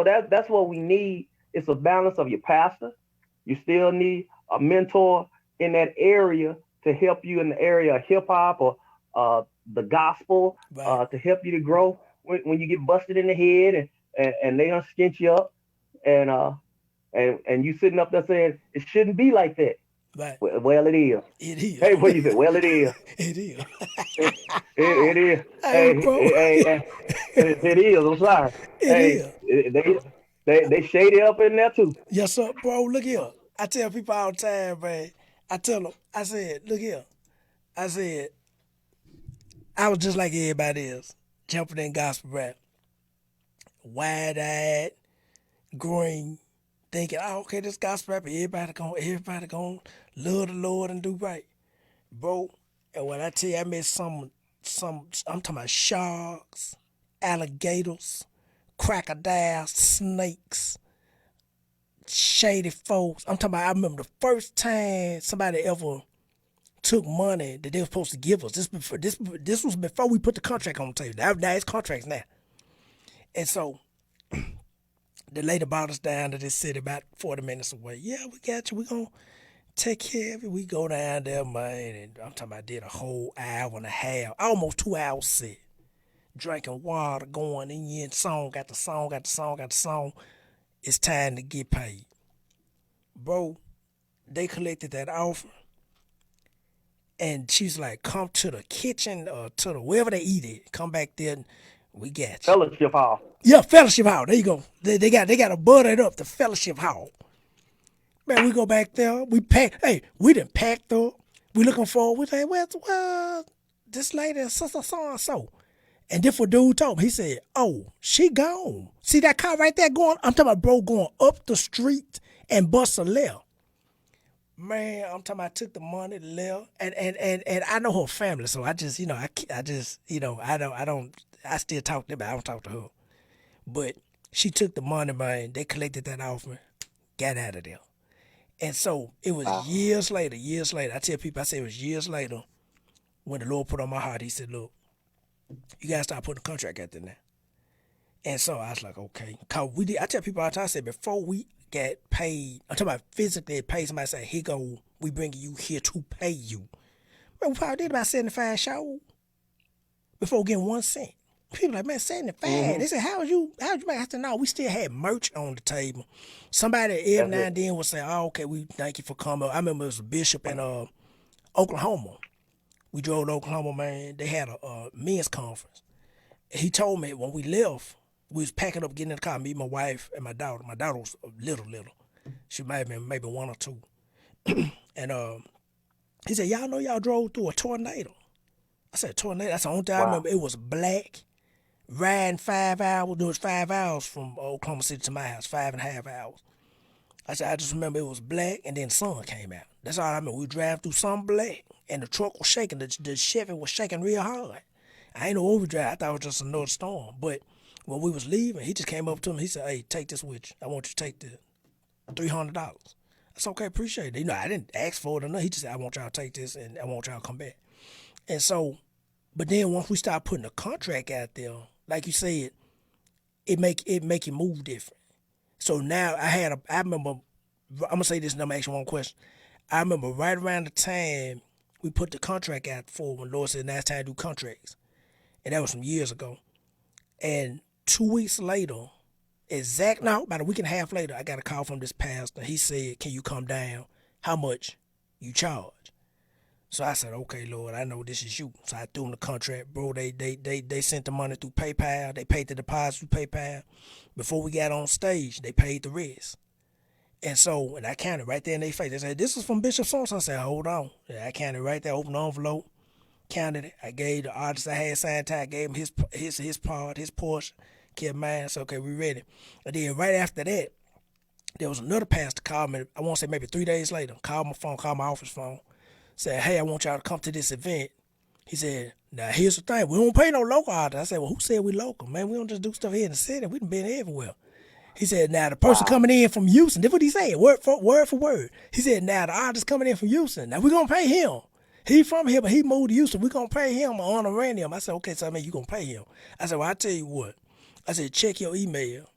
that's what we need. It's a balance of your pastor. You still need a mentor in that area to help you in the area of hip hop or the gospel, Right. to help you to grow when you get busted in the head and they don't skint you up and and you sitting up there saying it shouldn't be like that. Right. Well, it is. It is. Hey, what you say? Well, it is. It is. It is. Hey, bro. It is. I'm sorry. It Hey, is. they shady up in there too. Yes, sir, bro. Look here. I tell people all the time, man. I tell them. I said, look here. I said, I was just like everybody else, jumping in gospel rap, wide-eyed, green, thinking, oh, okay, this gospel rap, everybody gonna love the Lord and do right, bro. And when I tell you, I met some, I'm talking about sharks, alligators, crocodiles, snakes, shady folks. I'm talking about. I remember the first time somebody ever took money that they were supposed to give us. This was before we put the contract on the table. Now it's contracts now. And so the lady brought us down to this city about 40 minutes away. Yeah, we got you. We're going to take care of it. We go down there, man. And I'm talking about I did a whole hour and a half, almost 2 hours set. Drinking water, going in, song, got the song. It's time to get paid. Bro, they collected that offer. And she's like, come to the kitchen or to the wherever they eat it. Come back there and we got you. Fellowship hall. Yeah, fellowship hall. There you go. They got to butter it up, the fellowship hall. Man, we go back there. We pack. Hey, we done packed up. We looking for. We say, well, this lady, so and so. And this what dude told me. He said, oh, she gone. See that car right there going? I'm talking about bro going up the street and bust a left. Man, I'm talking about I took the money, left, and I know her family, so I just, I still talk to them, but I don't talk to her. But she took the money, man. They collected that off me, got out of there. And so it was Wow. years later. I tell people, I say it was years later when the Lord put on my heart. He said, "Look, you gotta start putting a contract out there now." And so I was like, "Okay." Cause we did. I tell people all the time. I said before we get paid, I'm talking about physically paid. Somebody say, "Here go, we bringing you here to pay you." Man, we probably did about 75 shows before getting 1 cent. People like, man, 75. Mm-hmm. They said, how'd you make? I said, no, we still had merch on the table. Somebody every now and then would say, oh, okay, we thank you for coming. I remember it was a bishop in Oklahoma. We drove to Oklahoma, man. They had a men's conference. He told me when we left, we was packing up, getting in the car, me, my wife, and my daughter. My daughter was little. She might have been maybe 1 or 2. And he said, y'all know y'all drove through a tornado. I said, tornado? That's the only thing I remember. It was black. Riding 5 hours. It was 5 hours from Oklahoma City to my house, 5.5 hours. I said, I just remember it was black and then sun came out. That's all I remember. We drove through some black and the truck was shaking. The Chevy was shaking real hard. I ain't no overdrive. I thought it was just another storm. But when we was leaving, he just came up to me. He said, hey, take this with you. I want you to take the $300. That's okay, appreciate it. You know, I didn't ask for it or nothing. He just said, I want y'all to take this and I want y'all to come back. And so, but then once we start putting a contract out there, like you said, it make you move different. So now I remember, I'm gonna say this and I'm gonna ask you one question. I remember right around the time we put the contract out for when Lord said now it's time to do contracts. And that was some years ago. And 2 weeks later, about a week and a half later, I got a call from this pastor. He said, can you come down? How much you charge? So I said, okay, Lord, I know this is you. So I threw in the contract, bro. They sent the money through PayPal. They paid the deposit through PayPal. Before we got on stage, they paid the rest. And so, and I counted right there in their face. They said, this is from Bishop Sonson. I said, hold on. I counted right there, opened the envelope, counted it. I gave the artist I had signed time, I gave him his part, his portion, kept mine. I said, okay, we ready. And then right after that, there was another pastor called me, I want to say maybe 3 days later, called my office phone. Said, hey, I want y'all to come to this event. He said, now here's the thing. We don't pay no local artists. I said, well, who said we local? Man, we don't just do stuff here in the city. We done been everywhere. He said, now the person coming in from Houston, that's what he said, word for word. He said, now the artist coming in from Houston, now we going to pay him. He from here, but he moved to Houston. We going to pay him on honorarium. I said, okay, so I mean, you going to pay him. I said, well, I tell you what. I said, check your email.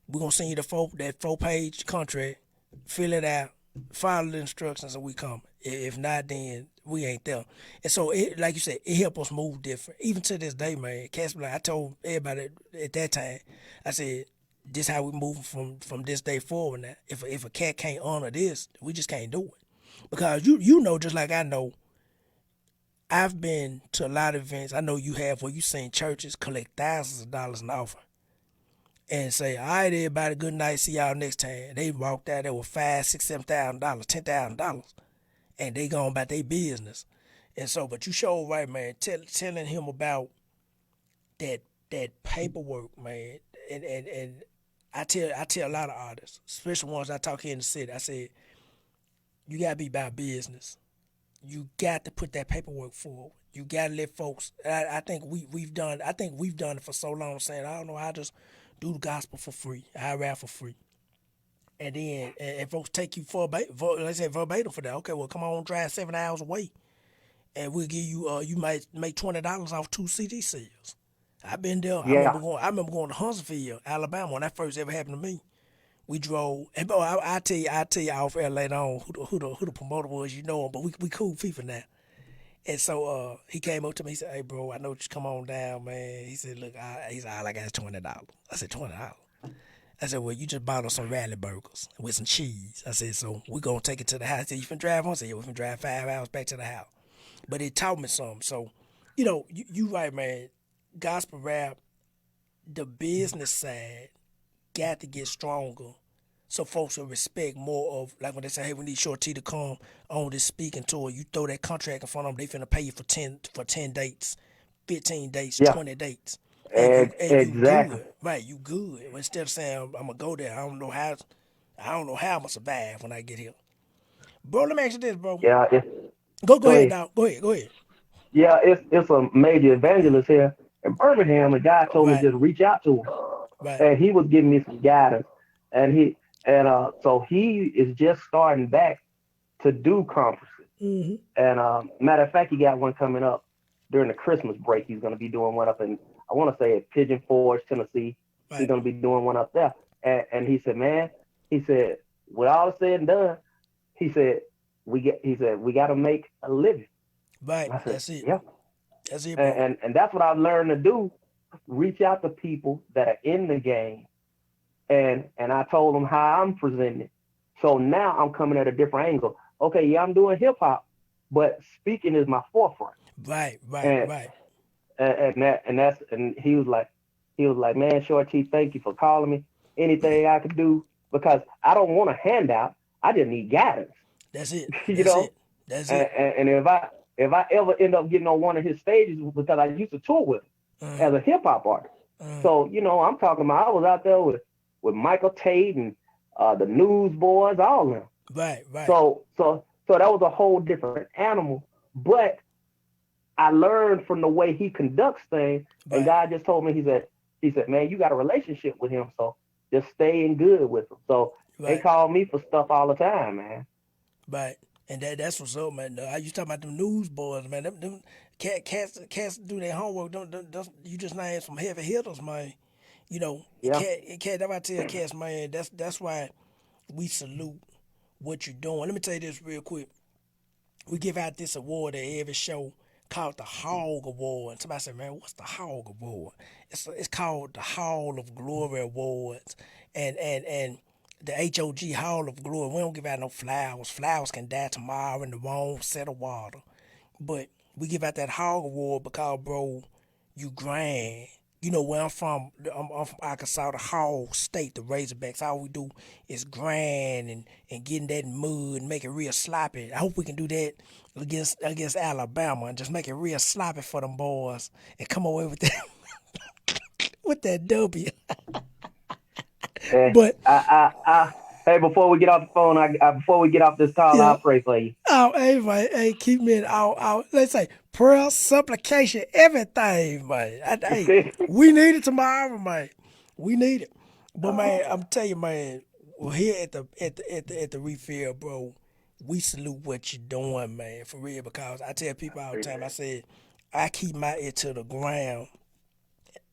We're going to send you that 4-page contract. Fill it out. Follow the instructions and we come. If not, then we ain't there. And so, like you said, it helped us move different. Even to this day, man. Like I told everybody at that time, I said, this how we move from this day forward now. If a cat can't honor this, we just can't do it. Because you know, just like I know, I've been to a lot of events. I know you have where you seen churches collect thousands of dollars in offering. And say, all right, everybody, good night, see y'all next time. They walked out there with $5,000, $6,000, $7,000, $10,000, and they going about their business. And so, but you showed right, man, telling him about that paperwork, man. And I tell a lot of artists, especially ones I talk here in the city. I said, you gotta be about business. You got to put that paperwork forward. You gotta let folks. I think we've done it for so long, saying I don't know how to just do the gospel for free. I rap for free. And then, and folks take you verbatim for that. Okay, well, come on, drive 7 hours away. And we'll give you, you might make $20 off 2 CD sales. I've been there. Yeah. I remember going to Huntsville, Alabama, when that first ever happened to me. We drove, and bro, I'll tell you off air later on who the promoter was, you know him, but we cool people now. And so he came up to me, he said, hey, bro, I know you come on down, man. He said, look, he said, all I got is $20. I said, $20? I said, well, you just bought us some rally burgers with some cheese. I said, so we're going to take it to the house. He said, you finna drive home? I said, yeah, we finna drive 5 hours back to the house. But it taught me something. So, you know, you right, man. Gospel rap, the business side got to get stronger so folks will respect more of, like when they say, hey, we need Short T to come on this speaking tour. You throw that contract in front of them, they finna pay you for 10 dates, 15 dates, Yeah. 20 dates. Exactly. You good. Right, you good. Instead of saying, I'm going to go there, I don't know how I'm going to survive when I get here. Bro, let me ask you this, bro. Yeah. Go ahead, dog. Go ahead. Yeah, it's a major evangelist here in Birmingham. The guy told me Right. just reach out to him, Right. and he was giving me some guidance. And And so he is just starting back to do conferences. Mm-hmm. And matter of fact, he got one coming up during the Christmas break. He's going to be doing one up in, I want to say, at Pigeon Forge, Tennessee. He's Right. going to be doing one up there. And he said, man, he said, with all said and done, he said, he said, we got to make a living. Right. And I said, That's it. yeah. That's it, And, bro. and that's what I've learned to do. Reach out to people that are in the game, and I told them how I'm presenting. So now I'm coming at a different angle. Okay, yeah, I'm doing hip hop, but speaking is my forefront. Right. Right. And Right. and he was like, man, Short T, thank you for calling me. Anything I could do, because I don't want a handout. I just need guidance. That's it. you That's know. it. That's And, it. and if I ever end up getting on one of his stages, because I used to tour with him Uh-huh. as a hip hop artist. Uh-huh. So, I'm talking about I was out there with Michael Tate and the Newsboys, all of them. Right. Right. So that was a whole different animal. But I learned from the way he conducts things, and Right. God just told me, he said, man, you got a relationship with him, so just stay in good with him. So they Right. call me for stuff all the time, man. Right. And that's what's up, man. I used to talk about them newsboys, man. Them cats do their homework. Don't you just name some heavy hitters, man. You know, Yeah, cat. That's why I tell cats, man. That's why we salute what you're doing. Let me tell you this real quick. We give out this award at every show called the Hog Award. And somebody said, man, what's the Hog Award? It's called the Hall of Glory Awards. And the HOG Hall of Glory, we don't give out no flowers. Flowers can die tomorrow in the wrong set of water. But we give out that Hog Award because, bro, you grand. You know where I'm from. I'm from Arkansas, the Hog State, the Razorbacks. All we do is grind and get in that mud and make it real sloppy. I hope we can do that against Alabama and just make it real sloppy for them boys and come away with that with that W. eh, But hey, before we get off the phone, before we get off this call, yeah, I'll pray for you. oh, hey, man, hey, keep me in our let's say prayer, supplication, everything, man. Hey, we need it tomorrow, man. We need it. But man, I'm telling you, man, well, here at the refill, bro, we salute what you're doing, man, for real. Because I tell people all the time, I said, I keep my ear to the ground.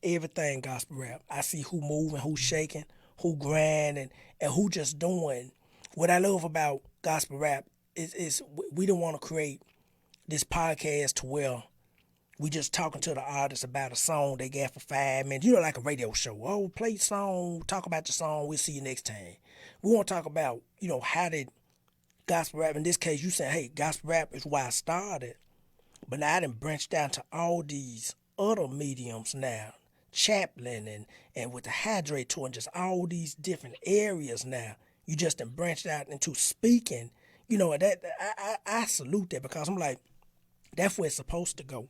Everything gospel rap. I see who moving, who shaking, who grinding, and who just doing. What I love about gospel rap is we don't want to create this podcast to where we just talking to the artist about a song they got for 5 minutes. You know, like a radio show. Oh, play song, talk about the song. We'll see you next time. We want to talk about, how did gospel rap, in this case, you saying, hey, gospel rap is why I started. But now I done branched out to all these other mediums now. Chaplain and with the hydrate tour and just all these different areas now. You just done branched out into speaking. That I salute that because I'm like, that's where it's supposed to go.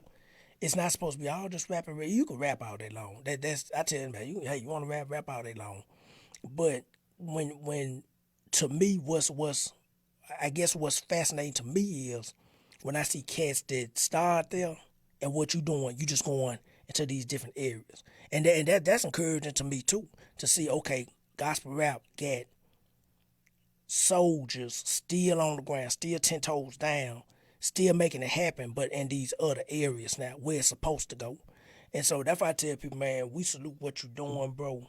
It's not supposed to be all just rapping. You can rap all day long. That's I tell you, man. You want to rap all day long. But when to me, I guess what's fascinating to me is when I see cats that start there and what you doing, you just going into these different areas, and that's encouraging to me too to see. Okay, gospel rap got soldiers still on the ground, still 10 toes down, still making it happen, but in these other areas now where it's supposed to go. And so that's why I tell people, man, we salute what you're doing, bro.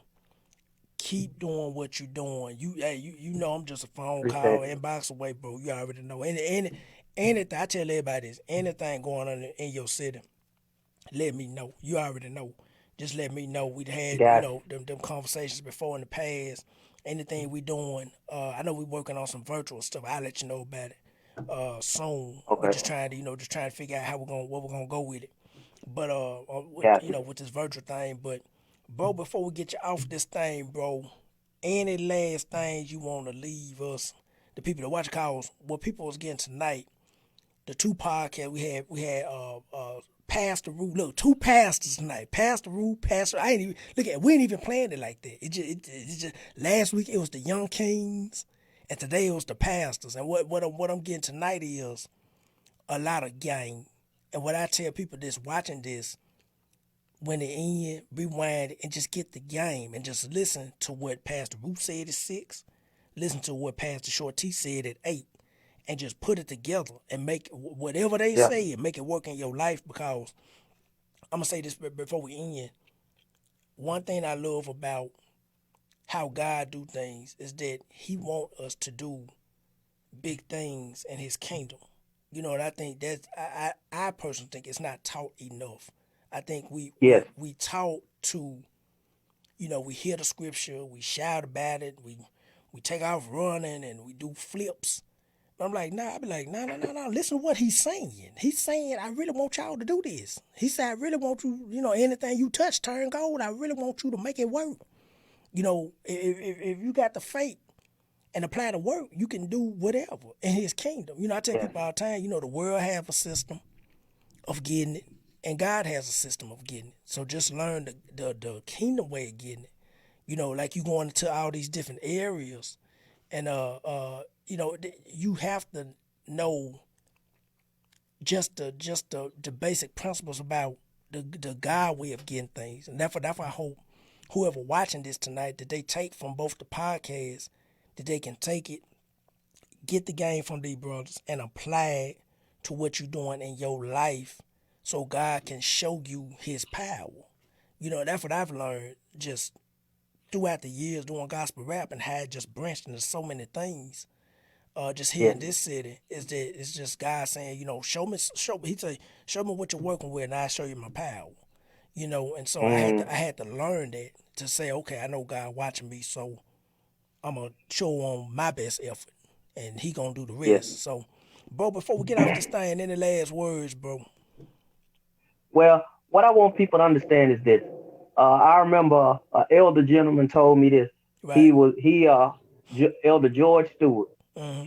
Keep doing what you're doing. You know I'm just a phone call, Appreciate it. inbox away, bro. You already know. Anything I tell everybody is anything going on in your city, let me know. You already know. Just let me know. We'd had, Got you. them conversations before in the past. Anything we doing, I know we working on some virtual stuff. I'll let you know about it soon. We Okay. just trying to, just trying to figure out what we're gonna go with it. But Got you. with this virtual thing. But bro, before we get you off this thing, bro, any last things you want to leave us, the people that watch calls, what people was getting tonight, the two podcasts we had Pastor Rue. Look, two pastors tonight. Pastor Rue, Pastor. I ain't even look at. We ain't even planned it like that. It just last week it was the Young Kings, and today it was the pastors. And what I'm getting tonight is a lot of game. And what I tell people that's watching this, when they end, rewind and just get the game and just listen to what Pastor Rue said at 6, listen to what Pastor Short T said at 8 and just put it together and make whatever they Yeah. say and make it work in your life. Because I'm going to say this before we end. One thing I love about how God do things is that he want us to do big things in his kingdom. You know, and I think that's I personally think it's not taught enough. I think Yes. we taught to, you know, we hear the scripture, we shout about it, we take off running and we do flips. But I'm like, nah, I be like, no. Listen to what he's saying. He's saying, I really want y'all to do this. He said, I really want you, you know, anything you touch turn gold. I really want you to make it work. You know, if you got the faith and apply the work, you can do whatever in his kingdom. You know, I tell Yes. people all the time, you know, the world have a system of getting it, and God has a system of getting it. So just learn the kingdom way of getting it. You know, like you going into all these different areas, and you know, you have to know just the basic principles about the God way of getting things, and that's why I hope whoever watching this tonight that they take from both the podcasts, that they can take it, get the game from these brothers, and apply it to what you're doing in your life, so God can show you His power. You know, that's what I've learned just throughout the years doing gospel rap, and how it just branched into so many things. Just here in Yes. this city, is that it's just God saying, you know, show me. He say, show me what you're working with, and I will show you my power. You know, and so Mm. I had to learn that to say, okay, I know God watching me, so I'm gonna show on my best effort, and He gonna do the Yes. rest. So, bro, before we get off this thing, any last words, bro? Well, what I want people to understand is this. I remember an elder gentleman told me this. Right. Elder George Stewart. Mm-hmm.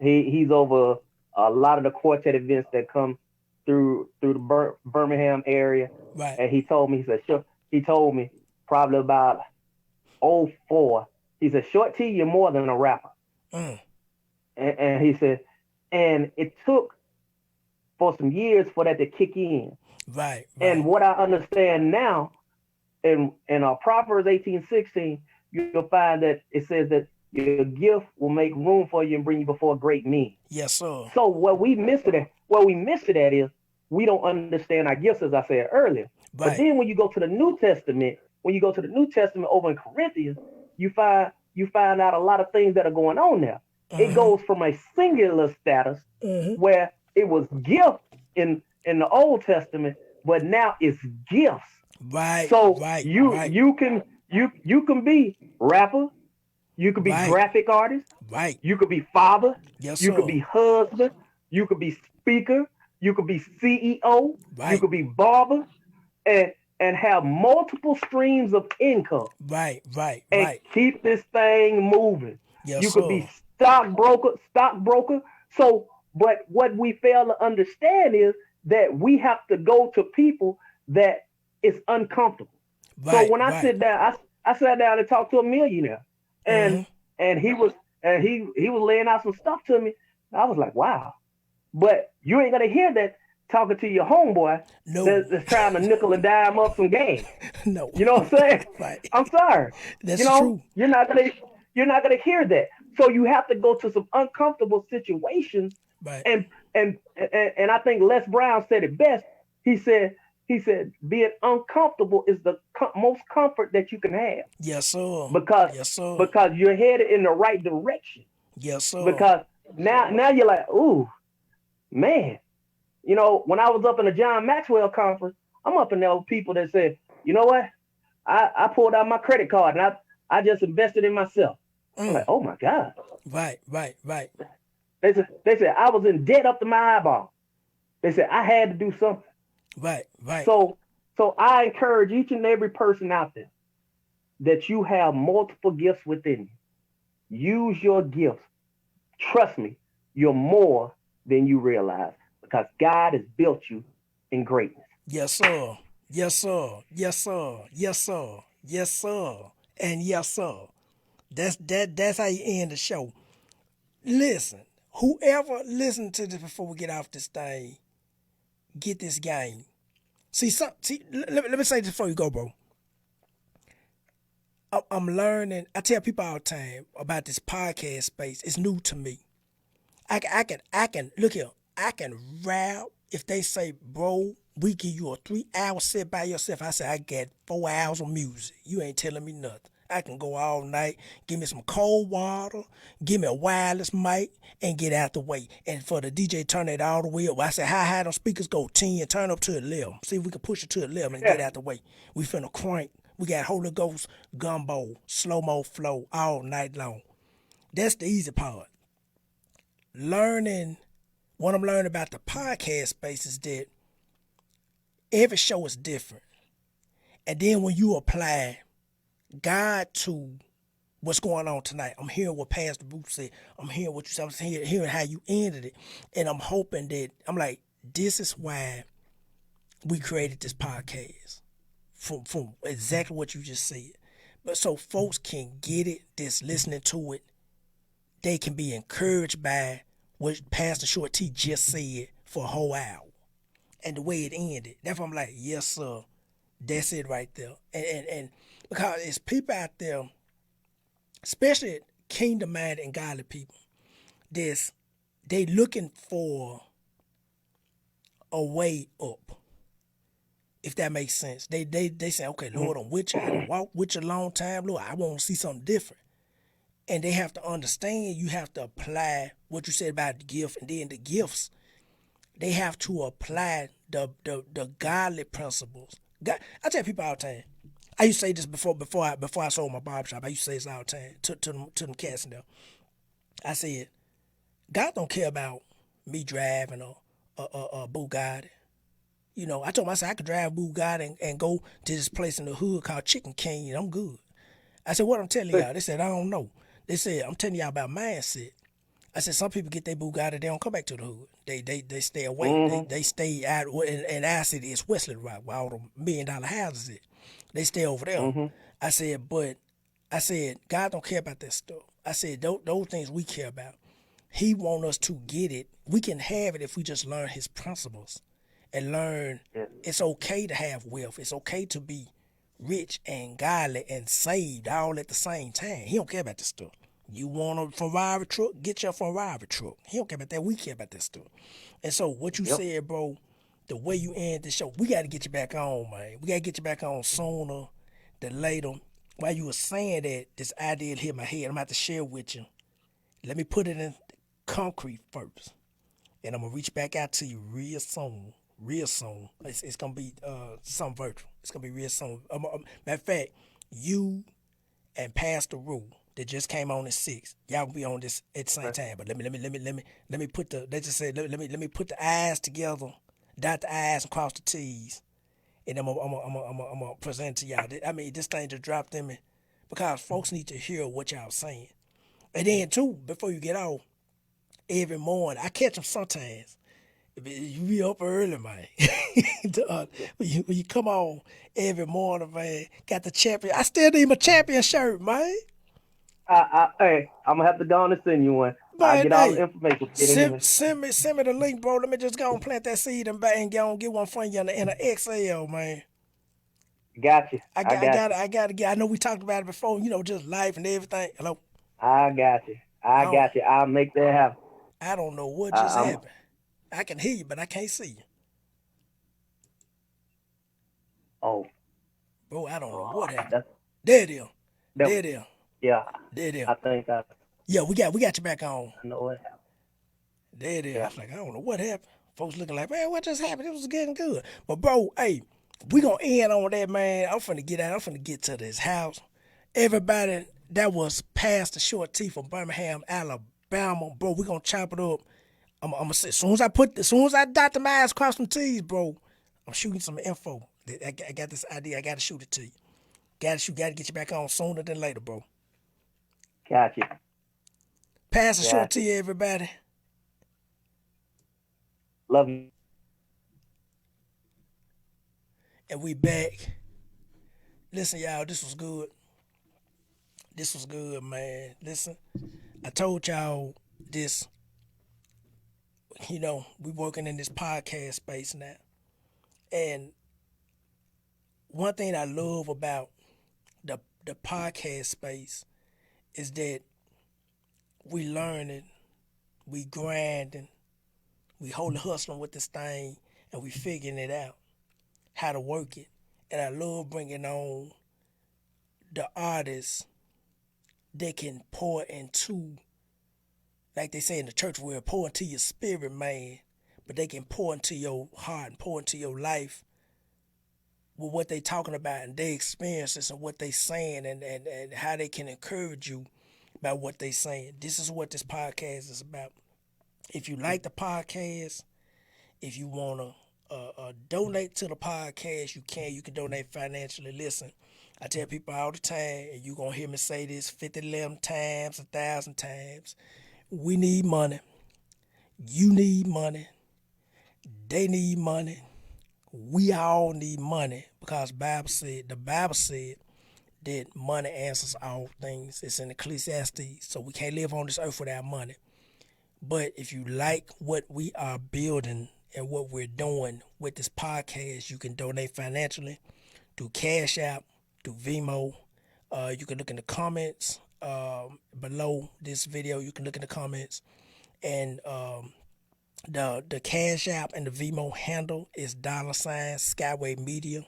He he's over a lot of the quartet events that come through the Birmingham area, Right. and he told me, he said, sure. He told me probably about '04. He said, Short T, you're more than a rapper. Mm. And he said, and it took for some years for that to kick in. Right. And Right. what I understand now, in Proverbs 18:16, you'll find that it says that your gift will make room for you and bring you before great men. Yes, sir. So what we miss it at is we don't understand our gifts, as I said earlier. But Right. then when you go to the New Testament, over in Corinthians, you find out a lot of things that are going on there. It Mm-hmm. goes from a singular status Mm-hmm. where it was gift in the Old Testament, but now it's gifts. Right. So Right. you Right. you can you can be rapper, you could be Right. graphic artist, Right. you could be father, Yes, you could sir. be husband, you could be speaker, you could be CEO, you Right. could be barber, and have multiple streams of income Right. Right. and Right. keep this thing moving. Yes, You could be sir. stockbroker. So, but what we fail to understand is that we have to go to people that is uncomfortable. So Right. when I Right. sit down, I sat down and talked to a millionaire, and Mm-hmm. he was laying out some stuff to me. I was like, wow. But you ain't gonna hear that talking to your homeboy No. that's trying to nickel and dime up some game. No. You know what I'm saying? Right. I'm sorry. You That's know, true. you're not gonna hear that. So you have to go to some uncomfortable situations, Right. and and I think Les Brown said it best. He said being uncomfortable is the most comfort that you can have, Yes, sir. because Yes, sir. you're headed in the right direction. Yes, sir. Because now you're like, ooh, man. You know, when I was up in the John Maxwell conference, I'm up in there with people that said, you know what? I pulled out my credit card and I just invested in myself. I'm like, Mm. oh my God. Right. Right. Right. They said I was in debt up to my eyeball. They said I had to do something. Right. Right. So I encourage each and every person out there that you have multiple gifts within you. Use your gifts. Trust me, you're more than you realize, because God has built you in greatness. Yes, sir. Yes, sir. Yes, sir. Yes, sir. Yes, sir. And yes, sir. That's how you end the show. Listen, whoever listened to this before we get off this thing, get this game. See, let me say this before you go, bro. I'm learning. I tell people all the time about this podcast space. It's new to me. I can look here. I can rap if they say, bro, we give you a 3-hour set by yourself. I say I got 4 hours of music. You ain't telling me nothing. I can go all night. Give me some cold water. Give me a wireless mic and get out the way. And for the DJ, turn it all the way up. I say, how high them speakers go? 10. Turn up to 11. See if we can push it to 11 and get out the way. We finna crank. We got Holy Ghost gumbo, slow-mo flow all night long. That's the easy part. What I'm learning about the podcast space is that every show is different. And then when you apply God to what's going on tonight, I'm hearing what Pastor Bruce said. I'm hearing what you said. I'm hearing how you ended it. And I'm hoping that, I'm like, this is why we created this podcast. From exactly what you just said. But so folks can get it, that's listening to it. They can be encouraged by what Pastor Short T just said for a whole hour. And the way it ended. That's why I'm like, yes, sir. That's it right there. And because it's people out there, especially kingdom-minded and godly people, they looking for a way up. If that makes sense. They say, okay, Lord, I'm with you. I done walked with you a long time. Lord, I want to see something different. And they have to understand you have to apply what you said about the gift, and then the gifts. They have to apply the godly principles. God, I tell people all the time. I used to say this before I sold my barbershop. I used to say this all the time to them cats in there. I said, God don't care about me driving a Bugatti. You know, I told myself I could drive Bugatti and go to this place in the hood called Chicken King, and I'm good. I said, what I'm telling y'all? They said, I don't know. They said, I'm telling y'all about mindset. I said, some people get their Bugatti, they don't come back to the hood. They stay away. Mm-hmm. They stay out in our city. It's Wesley Rock, where all the $1 million houses is. They stay over there. Mm-hmm. I said, God don't care about that stuff. I said, those things we care about. He want us to get it. We can have it if we just learn his principles and learn it's okay to have wealth. It's okay to be rich and godly and saved all at the same time. He don't care about this stuff. You want a Ferrari truck? Get your Ferrari truck. He don't care about that. We care about that stuff. And so what you said, bro, the way you end the show, we got to get you back on, man. We got to get you back on sooner than later. While you were saying that, this idea hit my head. I'm about to share with you. Let me put it in concrete first. And I'm going to reach back out to you real soon. Real soon. It's going to be something virtual. It's going to be real soon. Matter of fact, you and Pastor Rue that just came on at 6, y'all will be on this at the same time. But let me put the, they just said, let me put the I's together, dot the I's and cross the T's. And I'm gonna present to y'all. I mean, this thing just dropped in me because folks need to hear what y'all saying. And then too, before you get off, every morning I catch them sometimes. You be up early, man. when you come on every morning, man, got the champion. I still need my champion shirt, man. Hey, I'm gonna have to go on and send you one. I'll get all the information. Send me the link, bro. Let me just go and plant that seed and go and get one from you in an XL, man. Gotcha. I gotta get. I know we talked about it before. You know, just life and everything. Hello. I got you. I'll make that happen. I don't know what just happened. I can hear you, but I can't see you. Oh. Bro, I don't know what happened. There it is. There it is. Yeah. There it is. I think yeah, we got you back on. I know what happened. There it is. Yeah. I don't know what happened. Folks looking like, man, what just happened? It was getting good. But bro, hey, we gonna end on that, man. I'm finna get out. I'm finna get to this house. Everybody, that was Pastor Short T from Birmingham, Alabama. Bro, we gonna chop it up. I'm gonna say, as soon as I dot the I's, cross some T's, bro, I'm shooting some info. I got this idea. I gotta shoot it to you. Gotta get you back on sooner than later, bro. Gotcha. Pastor Short T, everybody. Love you. And we back. Listen, y'all, this was good. This was good, man. Listen, I told y'all this. You know, we working in this podcast space now. And one thing I love about the podcast space is that we learning, we grinding, we holding hustling with this thing, and we figuring it out, how to work it. And I love bringing on the artists that can pour into, like they say in the church world, pour into your spirit, man. But they can pour into your heart and pour into your life with what they talking about and their experiences and what they saying and how they can encourage you about what they saying. This is what this podcast is about. If you like the podcast, if you want to donate to the podcast, you can. You can donate financially. Listen, I tell people all the time, and you're going to hear me say this 50, 11 times, 1,000 times. We need money. You need money. They need money. We all need money because the Bible said that money answers all things. It's in Ecclesiastes. So we can't live on this earth without money. But if you like what we are building and what we're doing with this podcast, you can donate financially through Cash App, through Venmo. You can look in the comments below this video. You can look in the comments. And the Cash App and the Venmo handle is $Skyway Media.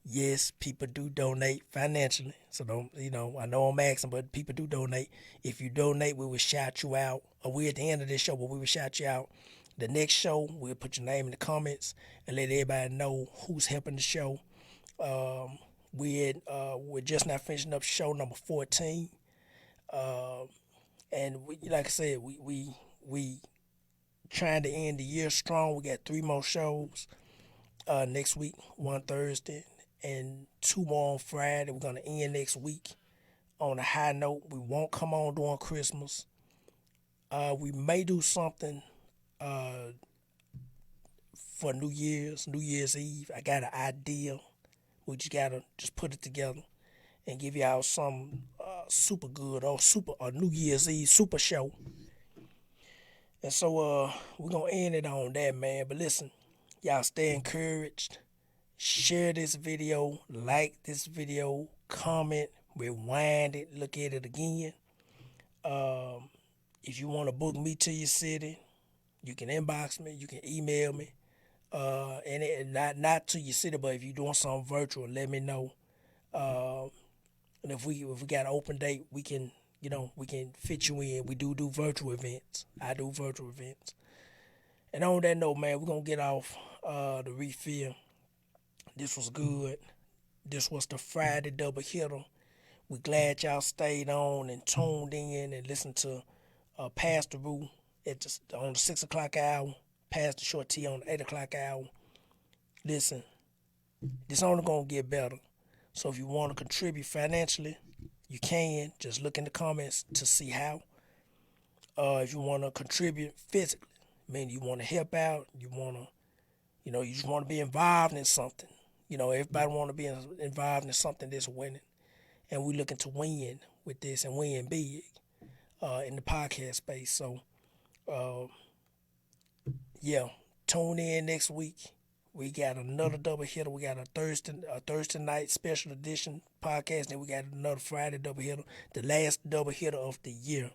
Yes, people do donate financially. So don't, I know I'm asking, but people do donate. If you donate, we will shout you out. Or we're at the end of this show, but we will shout you out. The next show, we'll put your name in the comments and let everybody know who's helping the show. We're just now finishing up show number 14. And like I said, we trying to end the year strong. We got 3 more shows next week, 1 Thursday, and 2 more on Friday. We're going to end next week on a high note. We won't come on during Christmas. We may do something for New Year's Eve. I got an idea. We just got to just put it together and give y'all some super good or New Year's Eve super show. And so we're going to end it on that, man. But listen, y'all stay encouraged. Share this video. Like this video. Comment. Rewind it. Look at it again. If you want to book me to your city, you can inbox me. You can email me. And not to your city, but if you're doing something virtual, let me know. And if we got an open date, we can fit you in. We do virtual events. I do virtual events. And on that note, man, we're going to get off the refill. This was good. This was the Friday double hitter. We're glad y'all stayed on and tuned in and listened to Pastor Rue on the 6 o'clock hour. Pastor Short T on the 8 o'clock hour. Listen, this only going to get better. So if you want to contribute financially, you can. Just look in the comments to see how. If you want to contribute physically, you want to help out, you want to, you just want to be involved in something. Everybody want to be involved in something that's winning. And we're looking to win with this and win big in the podcast space. So, tune in next week. We got another double hitter. We got a Thursday night special edition podcast. Then we got another Friday double hitter, the last double hitter of the year.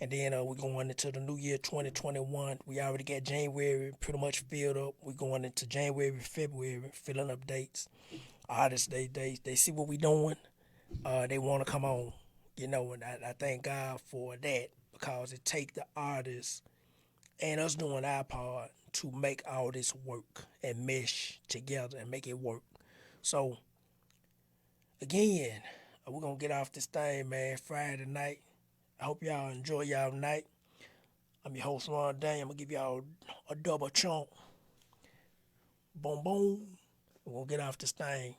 And then we're going into the new year 2021. We already got January pretty much filled up. We're going into January, February, filling up dates. Artists, they see what we're doing. They want to come on, and I thank God for that because it take the artists and us doing our part to make all this work and mesh together and make it work. So, again, we're going to get off this thing, man, Friday night. I hope y'all enjoy y'all night. I'm your host, Ron Daniel. I'm going to give y'all a double chunk. Boom, boom. We're going to get off this thing.